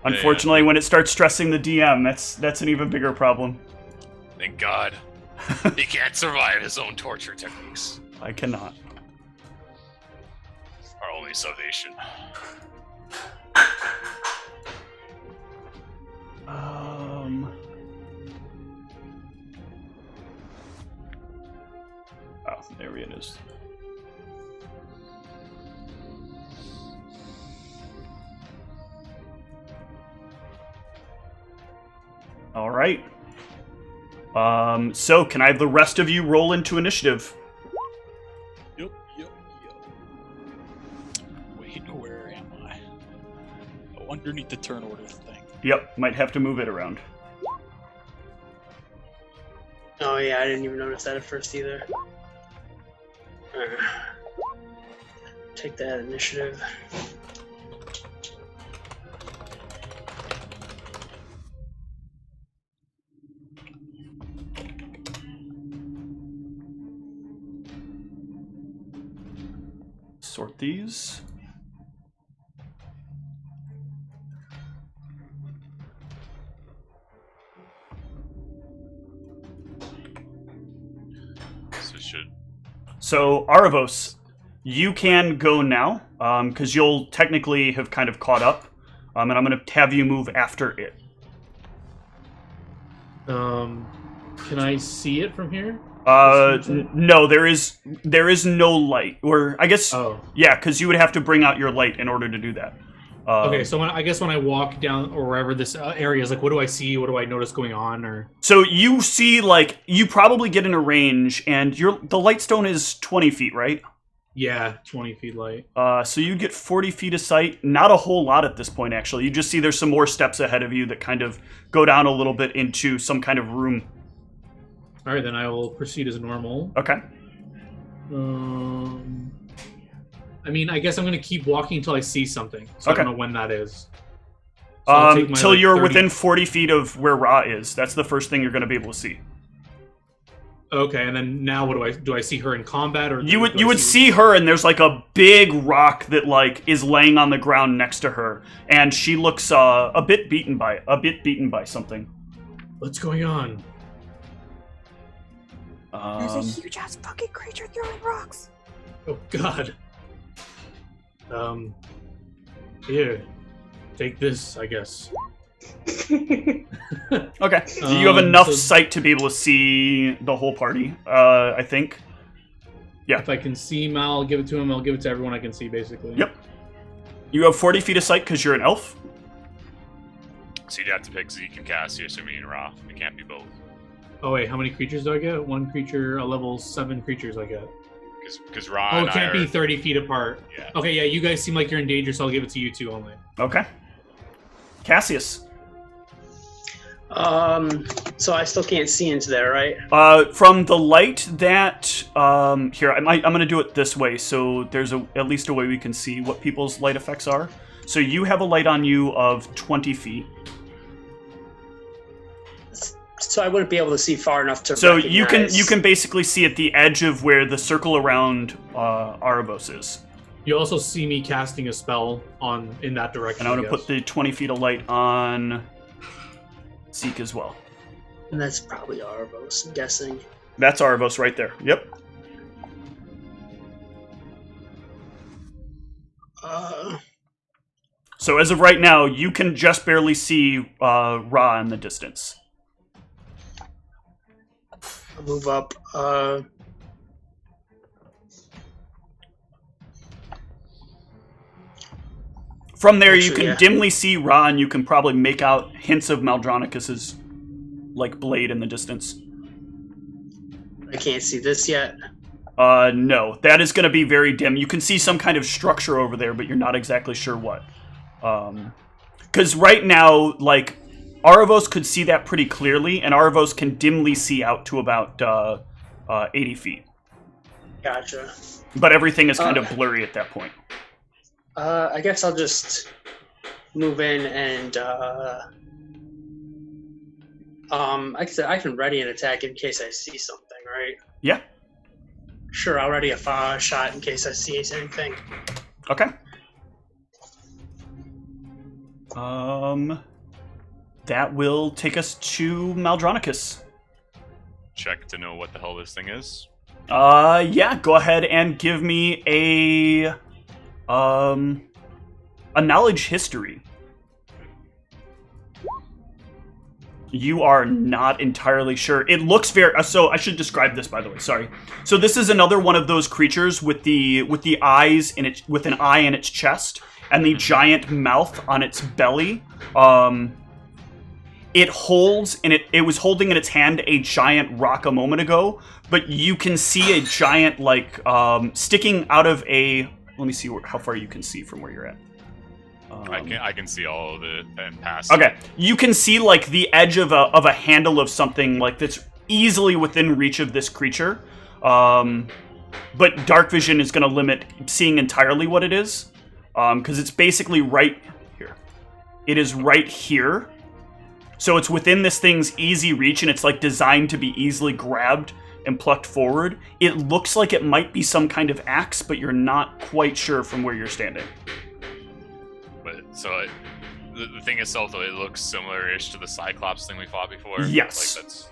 Unfortunately, when it starts stressing the DM, that's an even bigger problem. Thank God. He can't survive his own torture techniques. I cannot. Our only salvation. Oh, there it is. All right. So can I have the rest of you roll into initiative? Yep. Wait, where am I? Oh, underneath the turn order thing. Yep, might have to move it around. Oh yeah, I didn't even notice that at first either. Take that initiative. Sort these. So, Aravos, you can go now, because you'll technically have kind of caught up, and I'm going to have you move after it. Can I see it from here? No, there is no light. Or I guess, Oh. yeah, because you would have to bring out your light in order to do that. Okay, so I guess when I walk down or wherever this area is, like, what do I see? What do I notice going on? Or So you see, like, you probably get in a range, and the lightstone is 20 feet, right? yeah, 20 feet light. So you get 40 feet of sight. Not a whole lot at this point, actually. You just see there's some more steps ahead of you that kind of go down a little bit into some kind of room. All right, then I will proceed as normal. Okay. I mean, I guess I'm gonna keep walking until I see something. So Okay. I don't know when that is. So I'll take my, Till like, you're 30 within 40 feet of where Ra is. That's the first thing you're going to be able to see. Okay, and then now what do I see her in combat, or You do I would see her, and there's like a big rock that like is laying on the ground next to her, and she looks a bit beaten by something. What's going on? There's a huge ass fucking creature throwing rocks. Oh God. Here, take this, I guess. Okay. You have enough so- sight to be able to see the whole party, I think. Yeah. If I can see Mal, I'll give it to him. I'll give it to everyone I can see, basically. Yep. You have 40 feet of sight because you're an elf. So you'd have to pick Zeke and Cassius or me and Ra. It can't be both. Oh wait, how many creatures do I get? One creature, a level 7 creatures I get. Because Ra Oh, and it I can't are, be 30 feet apart. Yeah. Okay, yeah, you guys seem like you're in danger, so I'll give it to you two only. Okay. Cassius. So I still can't see into there, right? From the light that here, I'm going to do it this way, so there's at least a way we can see what people's light effects are. So you have a light on you of 20 feet. So I wouldn't be able to see far enough to. So recognize. you can basically see at the edge of where the circle around Arabos is. You also see me casting a spell in that direction. And I'm going to I put the 20 feet of light on Zeke as well. And that's probably Arvos, I'm guessing. That's Arabos right there. Yep. So as of right now, you can just barely see Ra in the distance. I'll move up. From there, you Actually, can yeah. dimly see Ra, and you can probably make out hints of Maldronicus's like blade in the distance. I can't see this yet. No, that is going to be very dim. You can see some kind of structure over there, but you're not exactly sure what. Because right now, like, Aravos could see that pretty clearly, and Aravos can dimly see out to about 80 feet. Gotcha. But everything is kind of blurry at that point. I guess I'll just move in and I can ready an attack in case I see something, right? Yeah. Sure, I'll ready a fire shot in case I see anything. Okay. That will take us to Maldronicus. Check to know what the hell this thing is. Yeah, go ahead and give me a knowledge history. You are not entirely sure. It looks very. So I should describe this, by the way. Sorry. So this is another one of those creatures with the eyes in it, with an eye in its chest and the giant mouth on its belly. It holds, and it was holding in its hand a giant rock a moment ago, but you can see a giant, like, sticking out of a... Let me see how far you can see from where you're at. I can see all of it and pass. Okay, you can see, like, the edge of a handle of something, like, that's easily within reach of this creature. But dark vision is going to limit seeing entirely what it is, because it's basically right here. It is right here. So it's within this thing's easy reach, and it's like designed to be easily grabbed and plucked forward. It looks like it might be some kind of axe, but you're not quite sure from where you're standing. But so the thing itself, though, it looks similar-ish to the Cyclops thing we fought before. Yes. Like that's,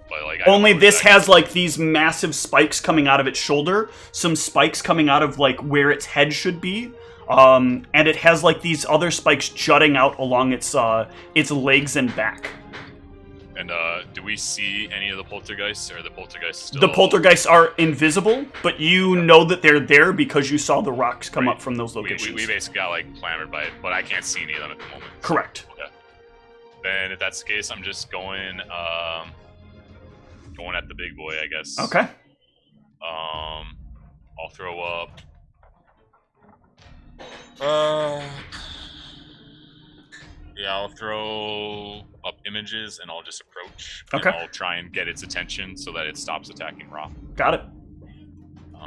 but like I don't Only know this exactly. has like these massive spikes coming out of its shoulder, some spikes coming out of like where its head should be. And it has like these other spikes jutting out along its legs and back. And do we see any of the poltergeists, or are the poltergeists still... The poltergeists are invisible, but you know that they're there because you saw the rocks come Right. up from those locations. We basically got like clamored by it, but I can't see any of them at the moment. Correct. Okay. Then if that's the case, I'm just going at the big boy, I guess. Okay. I'll throw up. Yeah, I'll throw up images and I'll just approach. Okay. And I'll try and get its attention so that it stops attacking Ra. Got it. So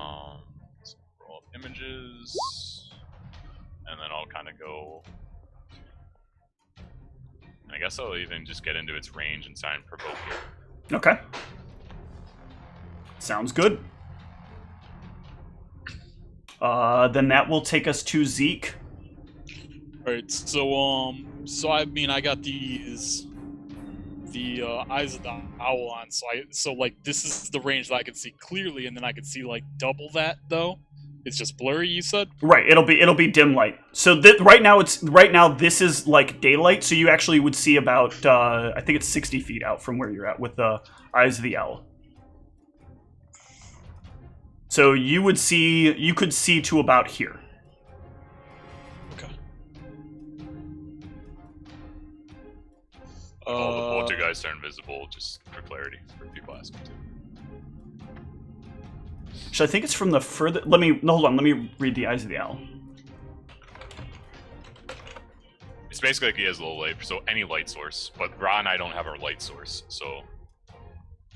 roll up images, and then I'll kind of go. I guess I'll even just get into its range and try and provoke it. Okay. Sounds good. Then that will take us to Zeke. Alright, so I mean I got the eyes of the owl on, so like this is the range that I can see clearly, and then I can see like double that though. It's just blurry, you said? Right, it'll be dim light. So right now this is like daylight, so you actually would see about I think it's 60 feet out from where you're at with the eyes of the owl. So you could see to about here. Okay. All the poltergeists are invisible, just for clarity, for people asking too. So I think it's from the further. Hold on. Let me read the eyes of the owl. It's basically like he has low light, so any light source. But Ra and I don't have our light source, so.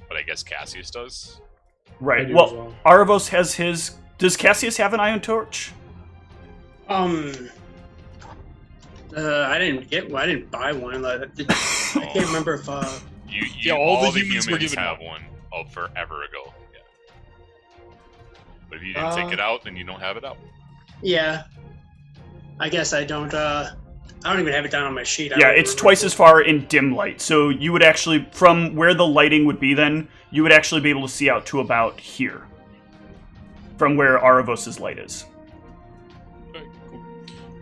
But I guess Cassius does. Right. I do Well, as well. Arvos has his. Does Cassius have an iron torch? I didn't buy one. I can't remember if all the humans were given have one forever ago. Yeah. But if you didn't take it out, then you don't have it out. Yeah. I guess I don't even have it down on my sheet. Yeah, it's twice as far in dim light. So you would actually, from where the lighting would be then, you would actually be able to see out to about here. From where Aravos' light is. Okay,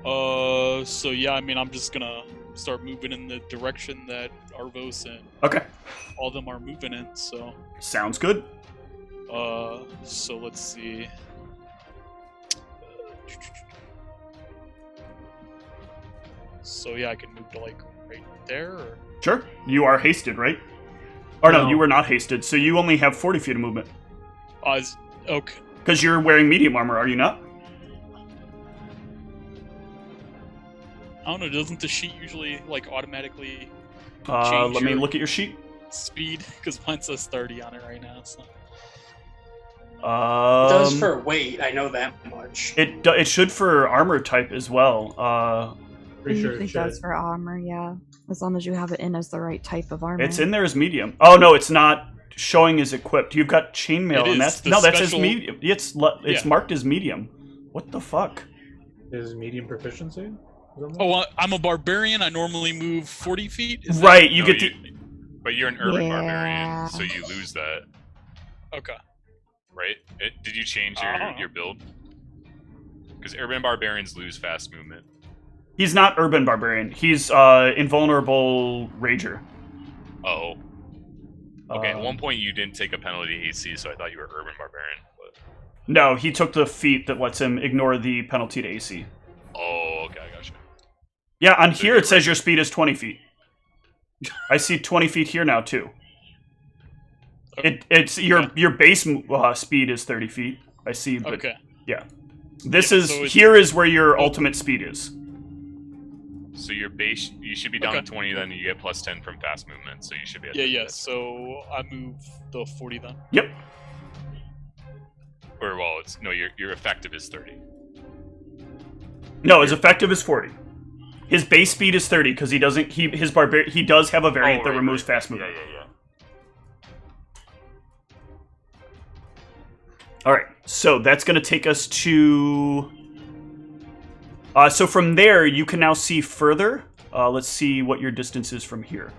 cool. So yeah, I mean, I'm just gonna start moving in the direction that Arvos and Okay. all of them are moving in, so. Sounds good. So let's see. So yeah, I can move to like right there. Or... Sure. You are hasted, right? Or no, No. you were not hasted, so you only have 40 feet of movement. Okay. Because you're wearing medium armor, are you not? I don't know. Doesn't the sheet usually like automatically Let me your- look at your sheet. speed? Because mine says 30 on it right now. So. It does for weight, I know that much. It should for armor type as well. Pretty It sure usually it should. does for armor, yeah. As long as you have it in as the right type of armor. It's in there as medium. Oh no, it's not showing as equipped. You've got chainmail, It and is. that's The that's as special- medium. It's Yeah. marked as medium. What the fuck? Is medium proficiency? Is that one? Oh, I'm a barbarian. I normally move 40 feet. Is that- Right, you No, get the. But you're an urban Yeah. barbarian, so you lose that, Okay. right? Did you change your build? Because urban barbarians lose fast movement. He's not urban barbarian. He's invulnerable rager. Oh. Okay, at Uh, one point you didn't take a penalty AC, so I thought you were urban barbarian. But... No, he took the feat that lets him ignore the penalty to AC. Oh, okay, I gotcha. Yeah, on So here you're it says your speed is 20 feet. I see 20 feet here now too. It's your base speed is 30 feet. I see, but Okay. this Yeah, is so it's- here is where your ultimate speed is. So your base, you should be down Okay. to 20, then you get plus 10 from fast movement, so you should be at Yeah, 30 yeah. minutes. So I move the 40 then. Yep. Or, well, your effective is 30. No, his effective is 40. His base speed is 30 because he does have a variant that right, removes right. fast movement. Yeah. All right, so that's going to take us to. So from there, you can now see further. Let's see what your distance is from here.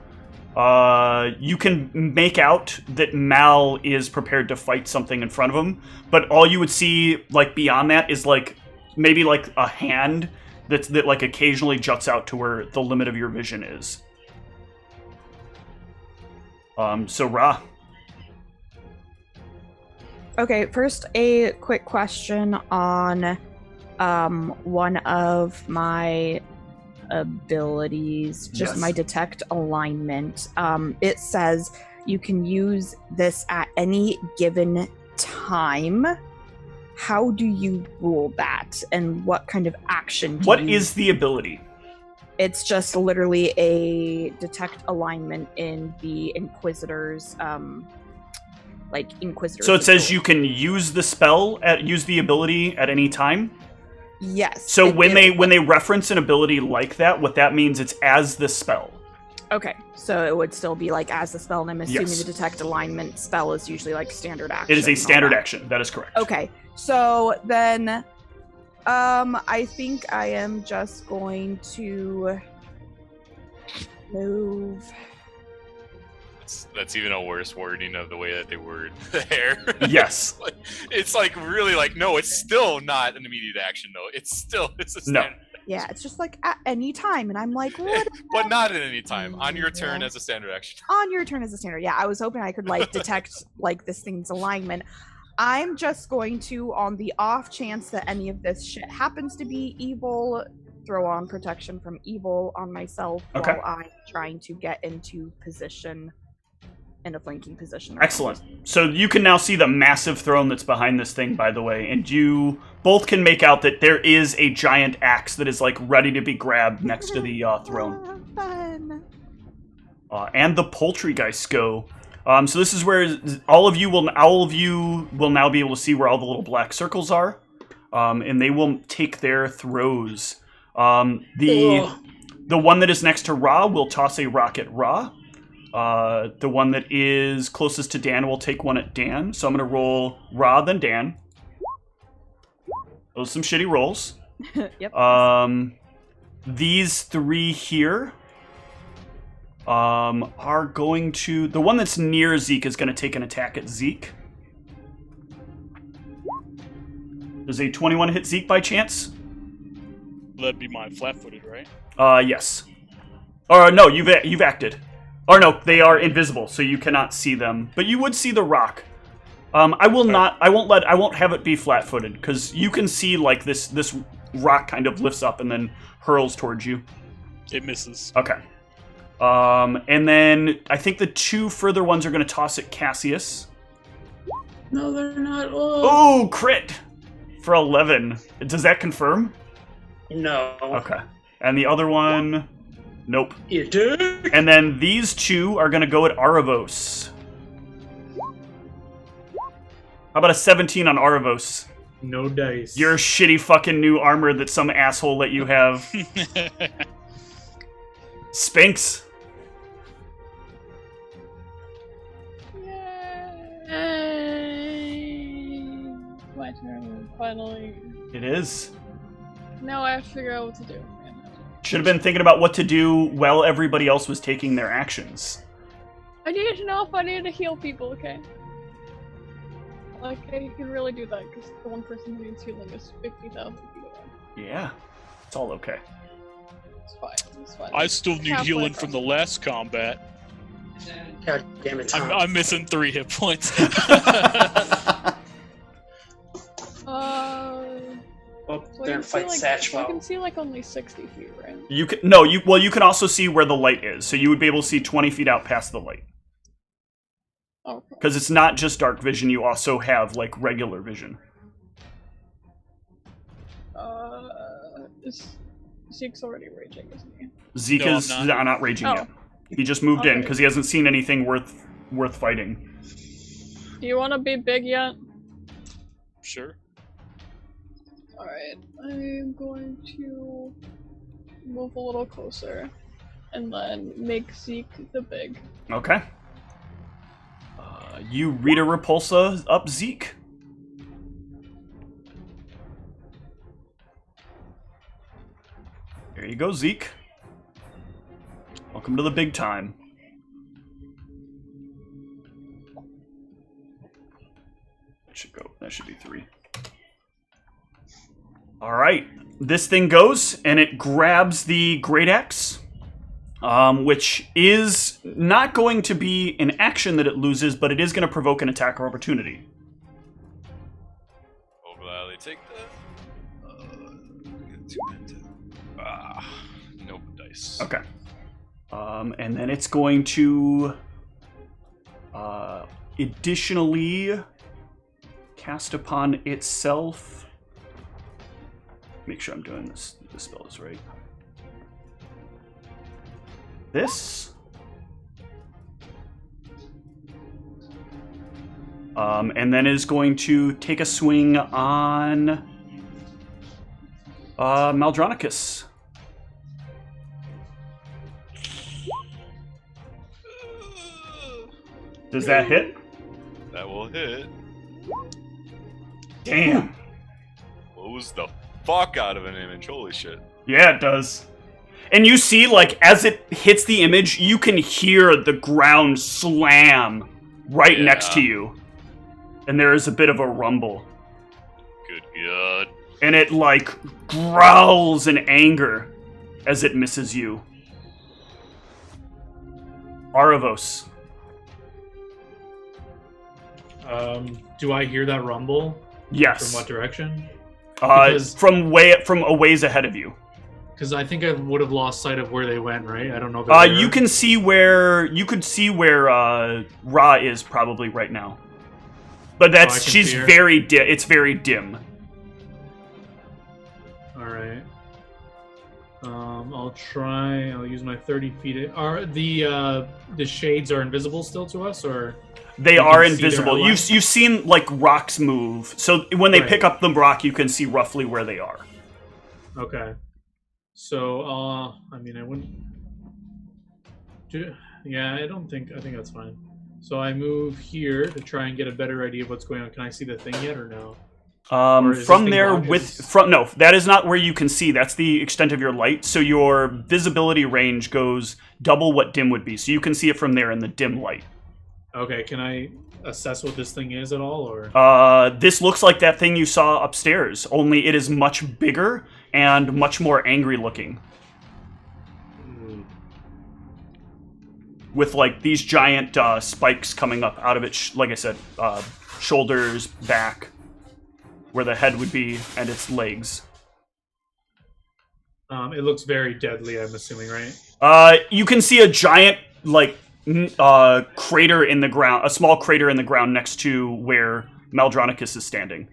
You can make out that Mal is prepared to fight something in front of him, but all you would see, like beyond that, is like maybe like a hand that like occasionally juts out to where the limit of your vision is. So Ra. Okay, first a quick question on one of my abilities, just Yes. my detect alignment. It says you can use this at any given time. How do you rule that, and what kind of action do What you... is the ability? It's just literally a detect alignment in the Inquisitor's Inquisitor's So it says ability. you can use the ability at any time? Yes. So when they reference an ability like that, what that means, it's as the spell. Okay, so it would still be like as the spell, and I'm assuming Yes. the detect alignment spell is usually like standard action. It is a and all standard that. action. That is correct. Okay, so then I think I am just going to move. That's even a worse wording of the way that they word there. Yes. It's like really like, no, it's still not an immediate action though. It's a standard. Yeah, it's just like at any time, and I'm like, what? But not at any time. On your turn as a standard action. On your turn as a standard. Yeah, I was hoping I could like detect like this thing's alignment. I'm just going to, on the off chance that any of this shit happens to be evil, throw on protection from evil on myself while I'm trying to get into position, in a flanking position. Excellent. So you can now see the massive throne that's behind this thing, by the way, and you both can make out that there is a giant axe that is like ready to be grabbed next to the throne. Fun. And the Poultrygeist go. So this is where all of you will now be able to see where all the little black circles are, and they will take their throws. The one that is next to Ra will toss a rock at Ra. The one that is closest to Dan will take one at Dan. So I'm going to roll Ra, then Dan. Those are some shitty rolls. Yep. These three here are going to... The one that's near Zeke is going to take an attack at Zeke. Does a 21 hit Zeke by chance? That'd be my flat-footed, right? Yes. Or no, you've acted. Or no, they are invisible, so you cannot see them. But you would see the rock. I won't have it be flat-footed, because you can see like this rock kind of lifts up and then hurls towards you. It misses. Okay. And then I think the two further ones are going to toss at Cassius. No, they're not. Oh, crit! For 11. Does that confirm? No. Okay. And the other one... Nope. You do? And then these two are going to go at Aravos. How about a 17 on Aravos? No dice. Your shitty fucking new armor that some asshole let you have. Spinks. Yay! My turn, finally. It is. Now I have to figure out what to do. Should have been thinking about what to do while everybody else was taking their actions. I needed to know if I needed to heal people, okay? Like, I can really do that, because the one person who needs healing is 50,000 feet away. Yeah. It's all okay. It's fine, it's fine. I still need Halfway healing across. from the last combat. God damn it, Tom. I'm missing 3 hit points. Oh, So I they're can see, fight like, Satchmo. I can see like only 60 feet, right? You can you can also see where the light is, so you would be able to see 20 feet out past the light. Okay. Because it's not just dark vision; you also have like regular vision. Zeke's already raging, isn't he? Zeke No, I'm is not. not raging Oh. yet. He just moved in Okay. because he hasn't seen anything worth fighting. Do you want to be big yet? Sure. Alright, I'm going to move a little closer and then make Zeke the big. Okay. You read a repulsa up Zeke. There you go, Zeke. Welcome to the big time. That should be 3. All right. This thing goes, and it grabs the Great Axe. which is not going to be an action that it loses, but it is going to provoke an attack or opportunity. I'll gladly take that. Nope, dice. Okay. And then it's going to additionally cast upon itself. Make sure I'm doing this spell is right. This. And then is going to take a swing on Maldronicus. Does that hit? That will hit. Damn. Blows the fuck out of an image. Holy shit. Yeah, it does. And you see, like, as it hits the image, you can hear the ground slam right next to you. And there is a bit of a rumble. Good God. And it, like, growls in anger as it misses you. Aravos. Do I hear that rumble? Yes. From what direction? From a ways ahead of you. Because I think I would have lost sight of where they went, right? I don't know. If You can see where Ra is probably right now. But she's very it's very dim. All right. I'll use my 30 feet. Are the shades are invisible still to us, or? They are invisible. You've seen like rocks move, so when they pick up the rock, you can see roughly where they are. Okay. So, I mean, I wouldn't. Yeah, I think that's fine. So I move here to try and get a better idea of what's going on. Can I see the thing yet, or no? From there, no, that is not where you can see. That's the extent of your light. So your visibility range goes double what dim would be. So you can see it from there in the dim light. Okay, can I assess what this thing is at all, or? This looks like that thing you saw upstairs, only it is much bigger and much more angry looking. With, like, these giant spikes coming up out of its, like I said, shoulders, back, where the head would be, and its legs. It looks very deadly, I'm assuming, right? You can see a giant, like, crater in the ground, a small crater in the ground next to where Maldronicus is standing,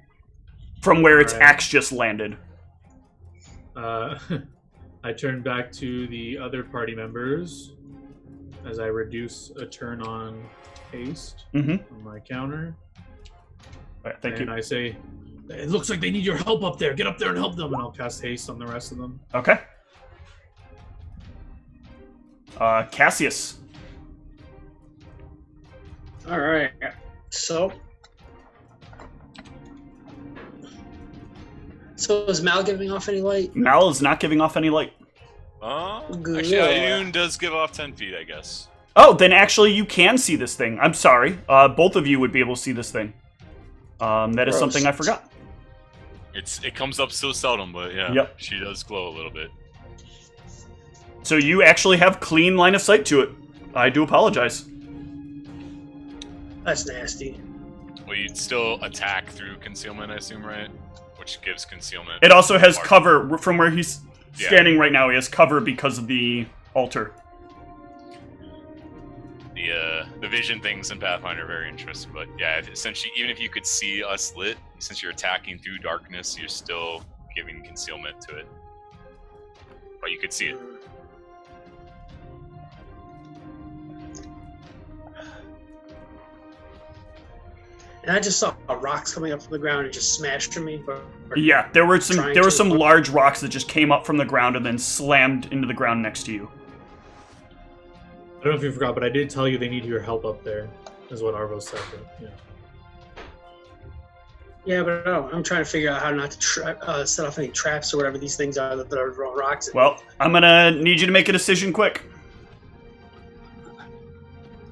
from where its axe just landed. I turn back to the other party members as I reduce a turn on haste on my counter. All right, thank you. And I say, it looks like they need your help up there. Get up there and help them. And I'll cast haste on the rest of them. Okay. Cassius. All right. So is Mal giving off any light? Mal is not giving off any light. Actually, Ioun does give off 10 feet, I guess. Oh, then actually you can see this thing. I'm sorry. Both of you would be able to see this thing. That is something I forgot. It comes up so seldom, but yeah, yep. She does glow a little bit. So you actually have clean line of sight to it. I do apologize. That's nasty. Well, you'd still attack through concealment, I assume, right? Which gives concealment. It also has cover from where he's standing right now. He has cover because of the altar. The vision things in Pathfinder are very interesting, but yeah, essentially, even if you could see us lit, since you're attacking through darkness, you're still giving concealment to it. But you could see it. And I just saw rocks coming up from the ground and just smashed me. Yeah, there were some large rocks that just came up from the ground and then slammed into the ground next to you. I don't know if you forgot, but I did tell you they need your help up there, is what Arvo said. But, yeah, but no, I'm trying to figure out how not to set off any traps or whatever these things are that are rocks. Well, I'm going to need you to make a decision quick.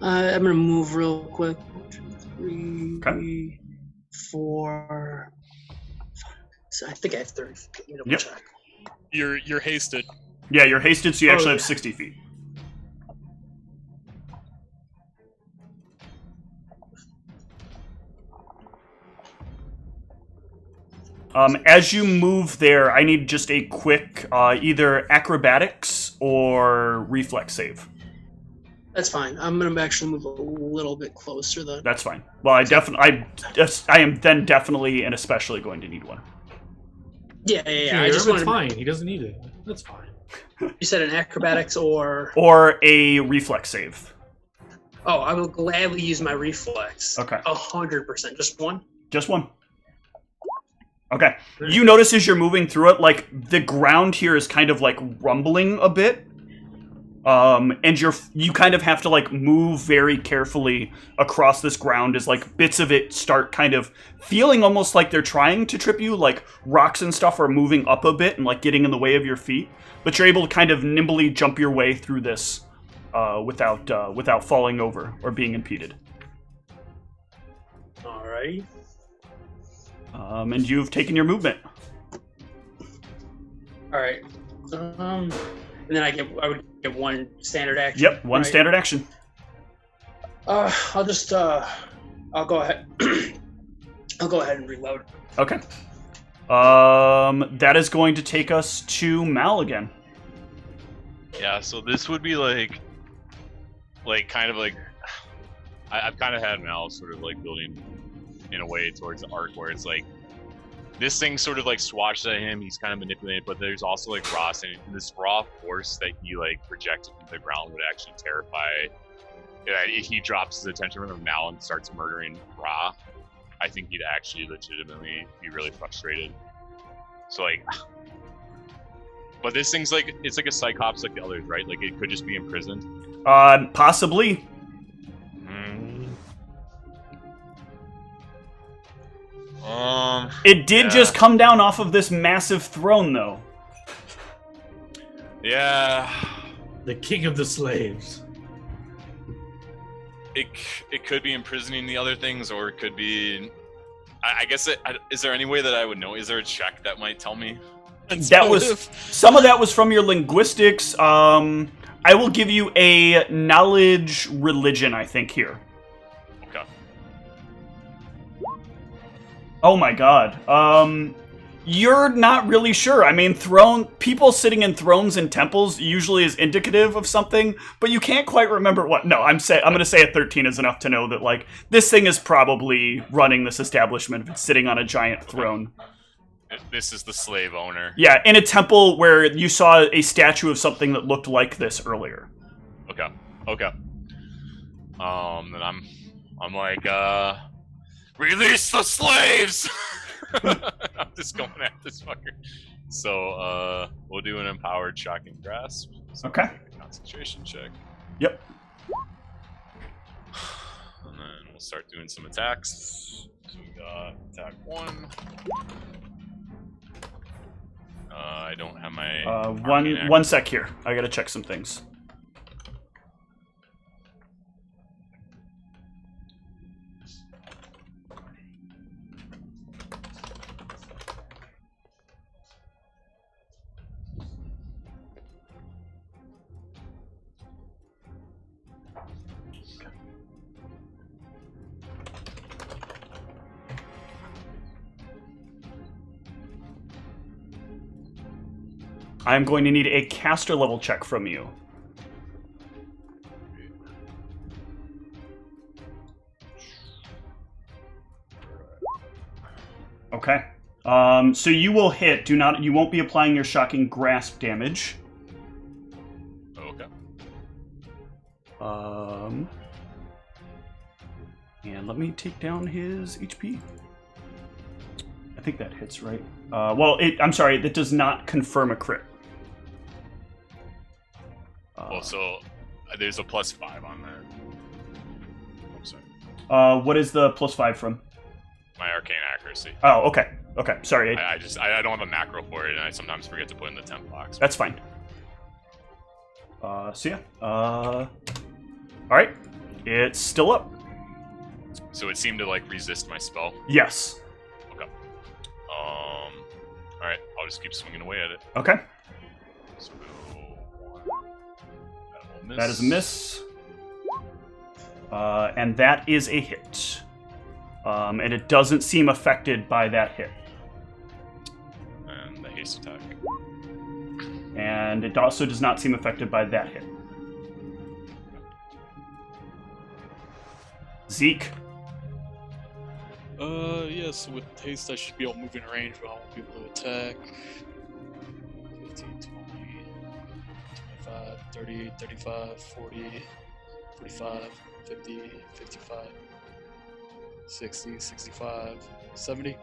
I'm going to move real quick. 1, 2, 3, 4, 5. So I think I have 30 feet. Check. You're hasted. Yeah, you're hasted, so you actually have 60 feet. As you move there, I need just a quick either acrobatics or reflex save. That's fine. I'm gonna actually move a little bit closer then. That's fine. Well, I am then definitely and especially going to need one. Yeah. Here, I just wanted. fine. He doesn't need it. That's fine. You said an acrobatics or a reflex save. Oh, I will gladly use my reflex. Okay. 100%. Just one? Just one. Okay. You notice as you're moving through it, like, the ground here is kind of, like, rumbling a bit. And you kind of have to, like, move very carefully across this ground as, like, bits of it start kind of feeling almost like they're trying to trip you. Like, rocks and stuff are moving up a bit and, like, getting in the way of your feet. But you're able to kind of nimbly jump your way through this without falling over or being impeded. Alrighty. And you've taken your movement. Alright. And then I would get one standard action. Yep, one standard action. I'll just I'll go ahead. I'll go ahead and reload. Okay. That is going to take us to Mal again. Yeah, so this would be like kind of like I've kind of had Mal sort of like building in a way towards the arc where it's like this thing sort of like swatched at him, he's kind of manipulated, but there's also like Ross, and this raw force that he like projected from the ground would actually terrify. If he drops his attention from Mal and starts murdering Ra, I think he'd actually legitimately be really frustrated. So like, but this thing's like, it's like a Cyclops like the others, right? Like it could just be imprisoned. Possibly. It did just come down off of this massive throne, though. Yeah. The king of the slaves. It could be imprisoning the other things, or it could be. I guess is there any way that I would know? Is there a check that might tell me? Some of that was from your linguistics. I will give you a knowledge religion, I think, here. Okay. Oh my god. You're not really sure. I mean, people sitting in thrones in temples usually is indicative of something, but you can't quite remember what. No, I'm going to say a 13 is enough to know that, like, this thing is probably running this establishment if it's sitting on a giant throne. This is the slave owner. Yeah, in a temple where you saw a statue of something that looked like this earlier. Okay. Then I'm like, release the slaves! I'm just going at this fucker. So, we'll do an empowered shocking grasp. So okay. A concentration check. Yep. And then we'll start doing some attacks. So we got attack 1. I don't have my one sec here. I gotta check some things. I'm going to need a caster level check from you. Okay. So you will hit. You won't be applying your shocking grasp damage. Okay. And let me take down his HP. I think that hits, right? I'm sorry, that does not confirm a crit. So there's a +5 on that. I'm sorry. What is the +5 from? My arcane accuracy. Oh, okay. Okay, sorry. I don't have a macro for it, and I sometimes forget to put in the temp box. That's fine. So yeah. All right. It's still up. So it seemed to like resist my spell. Yes. Okay. All right. I'll just keep swinging away at it. Okay. So that is a miss. And that is a hit. And it doesn't seem affected by that hit. haste attack. And it also does not seem affected by that hit. Zeke. Yes, with haste I should be able to move in range, but I won't be able to attack. 15, 20, 25, 30, 35, 40, 45, 50, 55, 60, 65, 70.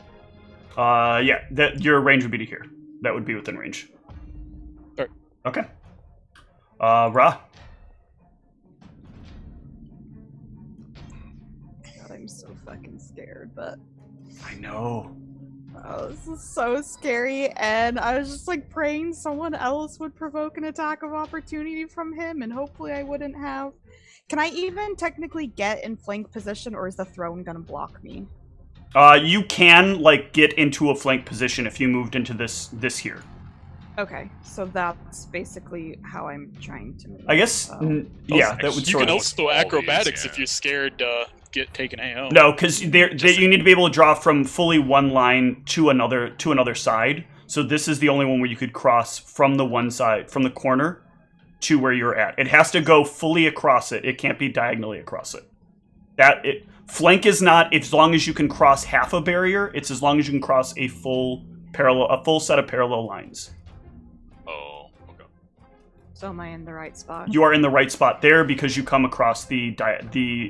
Yeah, your range would be to here. That would be within range. Alright. Okay. Ra. God, I'm so fucking scared, but I know. oh, this is so scary, and I was just like praying someone else would provoke an attack of opportunity from him, and hopefully I wouldn't have. Can I even technically get in flank position, or is the throne gonna block me? You can like get into a flank position if you moved into this here. Okay, so that's basically how I'm trying to move. I guess, yeah, that would You sort can of. also acrobatics yeah. if you're scared to get taken AO. No, because you need to be able to draw from fully one line to another side. So this is the only one where you could cross from the one side, from the corner, to where you're at. It has to go fully across it. It can't be diagonally across it. Flank is not as long as you can cross half a barrier. It's as long as you can cross a full set of parallel lines. Oh, okay. So am I in the right spot? You are in the right spot there because you come across the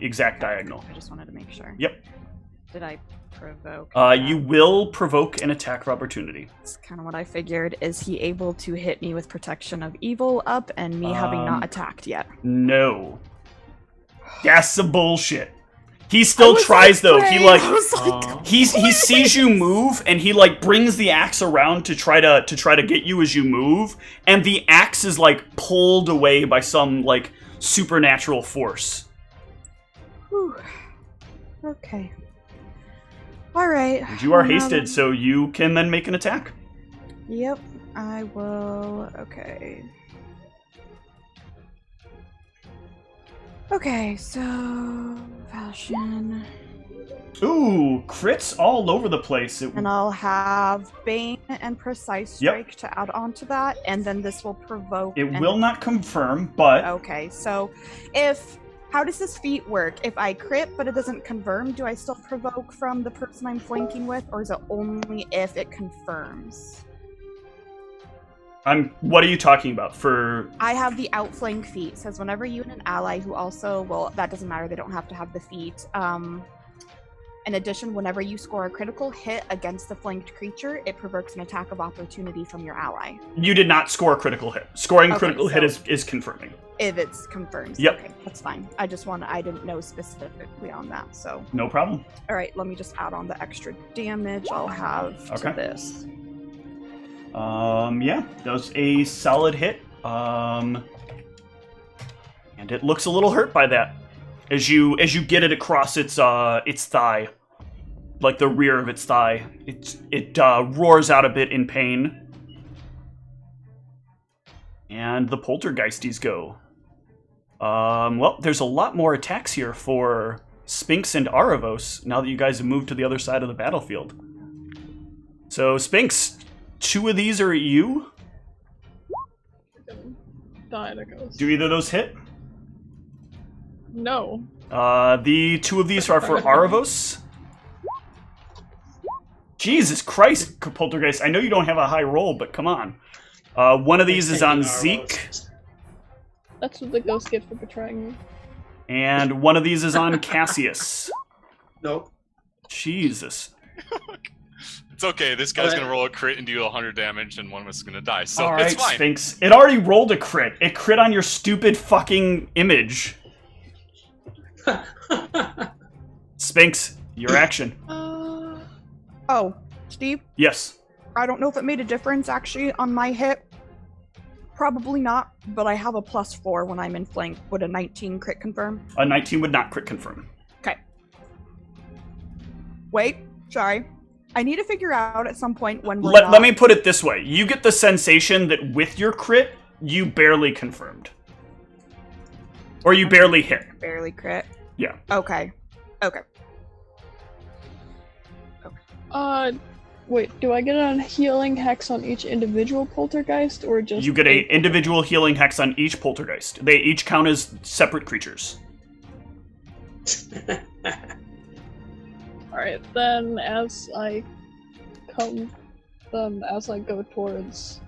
exact diagonal. I just wanted to make sure. Yep. Did I provoke? You will provoke an attack of opportunity. That's kind of what I figured. Is he able to hit me with protection of evil up and me having not attacked yet? No. That's some bullshit. He still tries though. He like he sees you move and he like brings the axe around to try to get you as you move, and the axe is like pulled away by some like supernatural force. Whew. Okay. All right. And you are hasted, so you can then make an attack. Yep, I will. Okay. Okay, so fashion. Ooh, crits all over the place. And I'll have Bane and Precise Strike to add on to that, and then this will provoke. It will not confirm, but okay. So, how does this feat work? If I crit but it doesn't confirm, do I still provoke from the person I'm flanking with, or is it only if it confirms? What are you talking about? I have the outflank feat. Says whenever you and an ally who also, well, that doesn't matter. They don't have to have the feat. In addition, whenever you score a critical hit against the flanked creature, it provokes an attack of opportunity from your ally. You did not score a critical hit. Scoring a critical hit is confirming. If it's confirmed. Yep. Okay, that's fine. I didn't know specifically on that, so. No problem. All right, let me just add on the extra damage I'll have to this. Yeah, that was a solid hit. And it looks a little hurt by that. As you get it across its thigh, like the rear of its thigh, it roars out a bit in pain. And the poltergeisties go. Well, there's a lot more attacks here for Sphinx and Aravos now that you guys have moved to the other side of the battlefield. So, Sphinx, 2 of these are at you. Die, that goes. Do either of those hit? No. The 2 of these are for Aravos. Jesus Christ, Poltergeist. I know you don't have a high roll, but come on. One of these is on Zeke. That's what the ghost get for betraying me. And one of these is on Cassius. Nope. Jesus. It's okay. This guy's gonna roll a crit and do 100 damage, and one of us is gonna die. So all it's right, fine. Sphinx. It already rolled a crit. It crit on your stupid fucking image. Sphinx, your action. Oh, Steve? Yes. I don't know if it made a difference, actually, on my hit. Probably not, but I have a +4 when I'm in flank. Would a 19 crit confirm? A 19 would not crit confirm. Okay. Wait, sorry. I need to figure out at some point when we're Let me put it this way. You get the sensation that with your crit, you barely confirmed. Or you barely hit. Barely crit? Yeah. Okay. Okay. Wait, do I get a healing hex on each individual poltergeist, or just... You get a individual healing hex on each poltergeist. They each count as separate creatures. Alright, then as I go towards,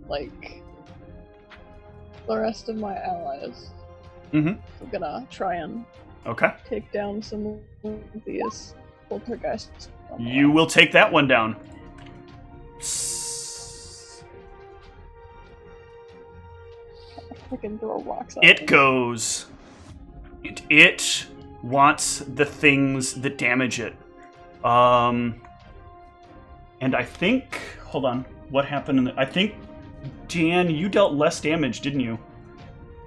like, the rest of my allies, I'm gonna try and take down some of these poltergeists. You will take that one down. I can throw rocks at It them. goes. And it wants the things that damage it. And I think... Hold on. What happened? I think, Dan, you dealt less damage, didn't you?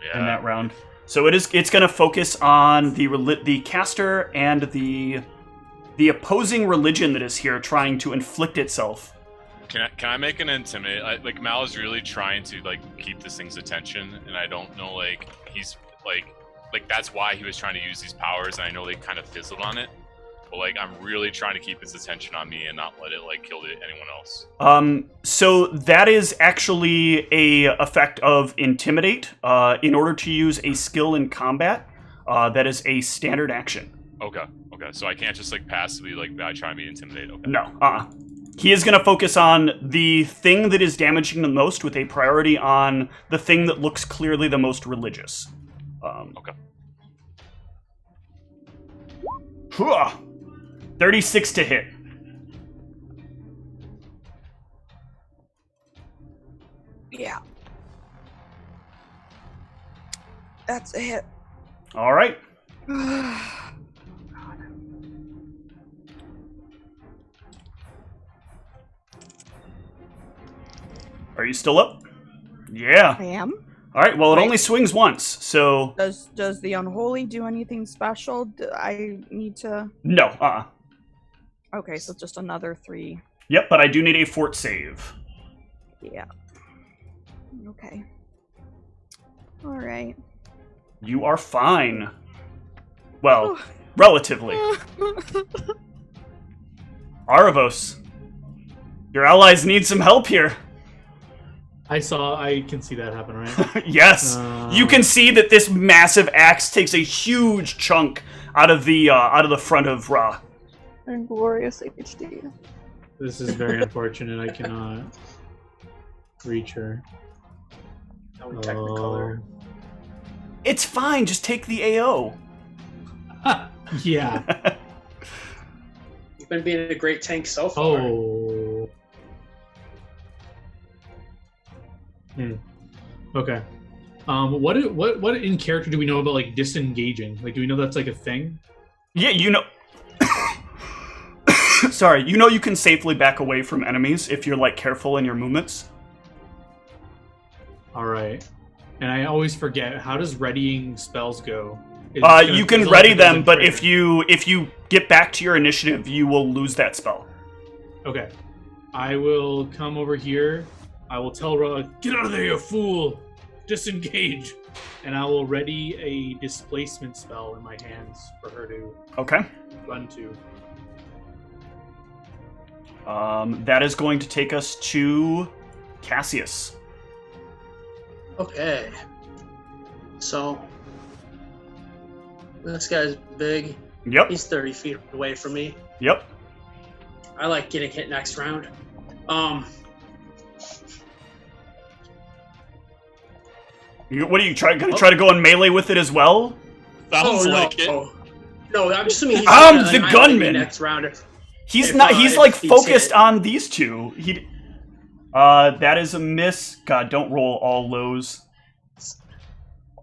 Yeah. In that round. So it's going to focus on the caster and the opposing religion that is here trying to inflict itself. Can I make an intimidate? Like, Mal is really trying to, like, keep this thing's attention, and I don't know, like, he's, like, that's why he was trying to use these powers, and I know they kind of fizzled on it. But, like, I'm really trying to keep his attention on me and not let it, like, kill anyone else. So that is actually a effect of Intimidate. In order to use a skill in combat, that is a standard action. Okay. So I can't just, like, passively, like, try and be Intimidate. Okay. No, He is going to focus on the thing that is damaging the most with a priority on the thing that looks clearly the most religious. Okay. 36 to hit. Yeah. That's a hit. All right. Are you still up? Yeah. I am. All right. Well, it only swings once, so Does the unholy do anything special? Do I need to? no. Okay, so just another 3. Yep, but I do need a fort save. Yeah. Okay. All right. You are fine. Well, relatively. Aravos, your allies need some help here. I can see that happen, right? Yes, you can see that this massive axe takes a huge chunk out of the front of Ra. And glorious HD. This is very unfortunate. I cannot reach her. Now we Technicolor. It's fine. Just take the AO. Yeah. You've been being a great tank so far. Oh. Okay. What in character do we know about, like, disengaging? Like, do we know that's like a thing? Yeah, you know. Sorry, you know you can safely back away from enemies if you're, like, careful in your movements. All right. And I always forget, how does readying spells go? You can ready them, but if you get back to your initiative, you will lose that spell. Okay. I will come over here. I will tell Ra, get out of there, you fool! Disengage! And I will ready a displacement spell in my hands for her to run to. That is going to take us to Cassius. Okay. So, this guy's big. Yep. He's 30 feet away from me. Yep. I like getting hit next round. What are you going to try to go in melee with it as well? Sounds like it. No, I'm assuming he's I'm the gunman. Next round. He's If, not. He's if like he's focused hit. on these two. That is a miss. God, don't roll all lows.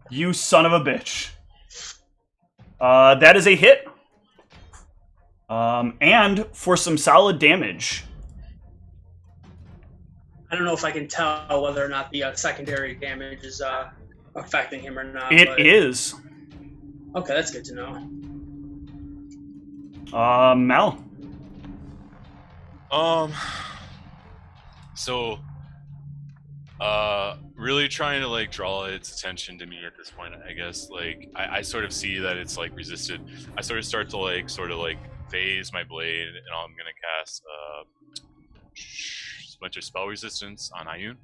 You son of a bitch. That is a hit. And for some solid damage. I don't know if I can tell whether or not the secondary damage is affecting him or not. It is. Okay, that's good to know. Mal. So, really trying to, like, draw its attention to me at this point, I guess. Like, I sort of see that it's, like, resisted. I sort of start to, like, phase my blade, and I'm gonna cast, bunch of spell resistance on Ayun.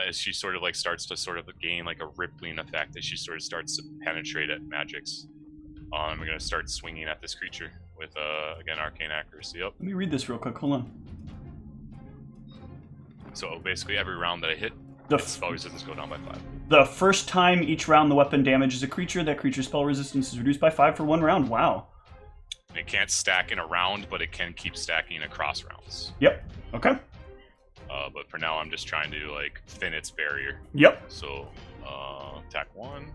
As she sort of like starts to sort of gain like a rippling effect as she sort of starts to penetrate at magics. I'm gonna start swinging at this creature with again arcane accuracy up. Let me read this real quick. Hold on. So basically every round that I hit, The spell resistance go down by 5. The first time each round the weapon damages a creature, that creature's spell resistance is reduced by 5 for 1 round. Wow. It can't stack in a round, but it can keep stacking across rounds. Yep. Okay. But for now, I'm just trying to like thin its barrier. Yep. So, attack 1.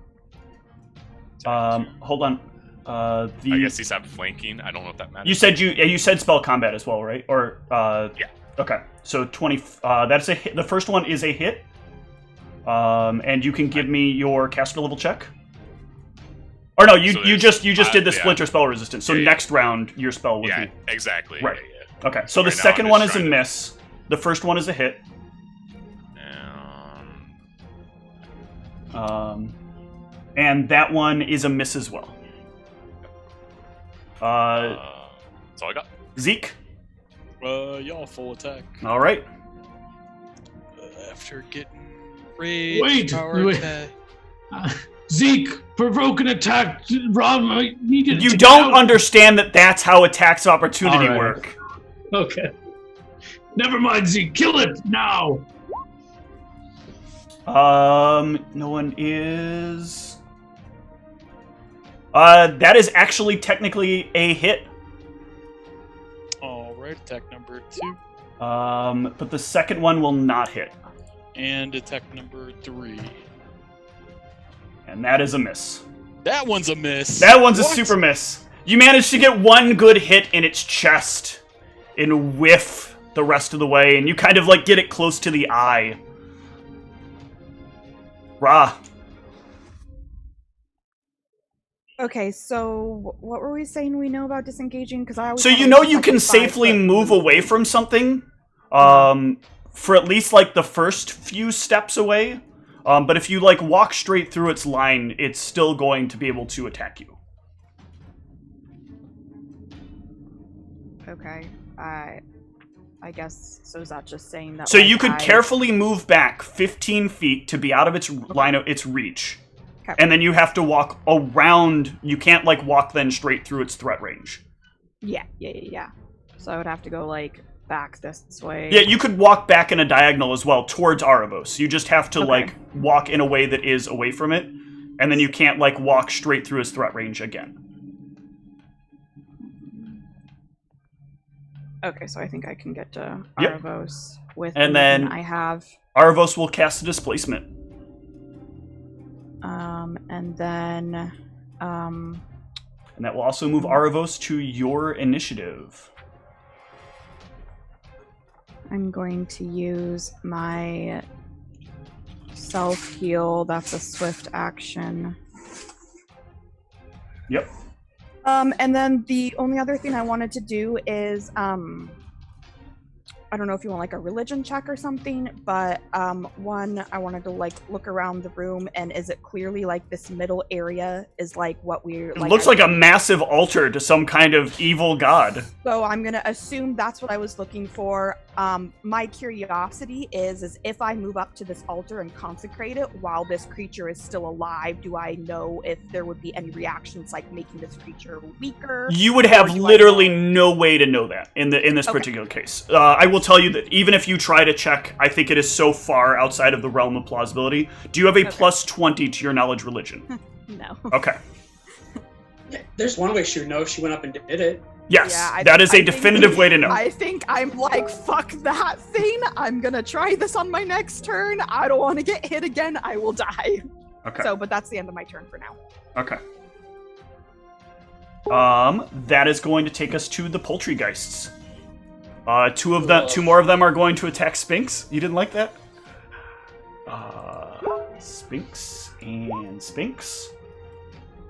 Attack 2. Hold on. I guess he's at flanking. I don't know if that matters. You said spell combat as well, right? Or yeah. Okay. So 20. That's a hit. The first one is a hit. And you can give me your caster level check. Or no, you just did the splinter spell resistance. So next round your spell would be exactly. right. Yeah. Okay. So the second one is a miss. The first one is a hit. And that one is a miss as well. That's all I got. Zeke. Y'all full attack. All right. After getting rage power attack. Zeke, provoke an attack. Rob, I needed. You don't understand that that's how attacks of opportunity work. Okay. Never mind, Zeke. Kill it now. No one is. That is actually technically a hit. Alright, attack number 2. But the second one will not hit. And attack number 3. And that is a miss. That one's a miss. That one's a super miss. You managed to get one good hit in its chest and whiff the rest of the way, and you kind of like get it close to the eye. Ra. Okay, so what were we saying we know about disengaging? Because I always so you know you can safely move away from something, for at least like the first few steps away. But if you like walk straight through its line, it's still going to be able to attack you. Okay, I guess, so is that just saying that... So like, you could carefully move back 15 feet to be out of its line of its reach. Okay. And then you have to walk around, you can't like walk then straight through its threat range. Yeah. So I would have to go like back this way. Yeah, you could walk back in a diagonal as well towards Aravos. You just have to like walk in a way that is away from it, and then you can't like walk straight through its threat range again. Okay, so I think I can get to Aravos with and then I have. Aravos will cast a displacement. And then and that will also move Aravos to your initiative. I'm going to use my self-heal. That's a swift action. Yep. And then the only other thing I wanted to do is, I don't know if you want like a religion check or something, but one, I wanted to like look around the room, and is it clearly like this middle area is like what we're like... It looks like a massive altar to some kind of evil god. So I'm gonna assume that's what I was looking for. My curiosity is if I move up to this altar and consecrate it while this creature is still alive, do I know if there would be any reactions like making this creature weaker? You would have literally no way to know that in this particular case. I will tell you that even if you try to check, I think it is so far outside of the realm of plausibility. Do you have a plus 20 to your knowledge religion? No. Okay. There's one way she would know if she went up and did it. Yes, that is a definitive way to know. I think I'm like, fuck that thing. I'm gonna try this on my next turn. I don't want to get hit again. I will die. Okay. So, but that's the end of my turn for now. Okay. That is going to take us to the Poultrygeists. Two more of them are going to attack Sphinx. You didn't like that? Sphinx and Sphinx.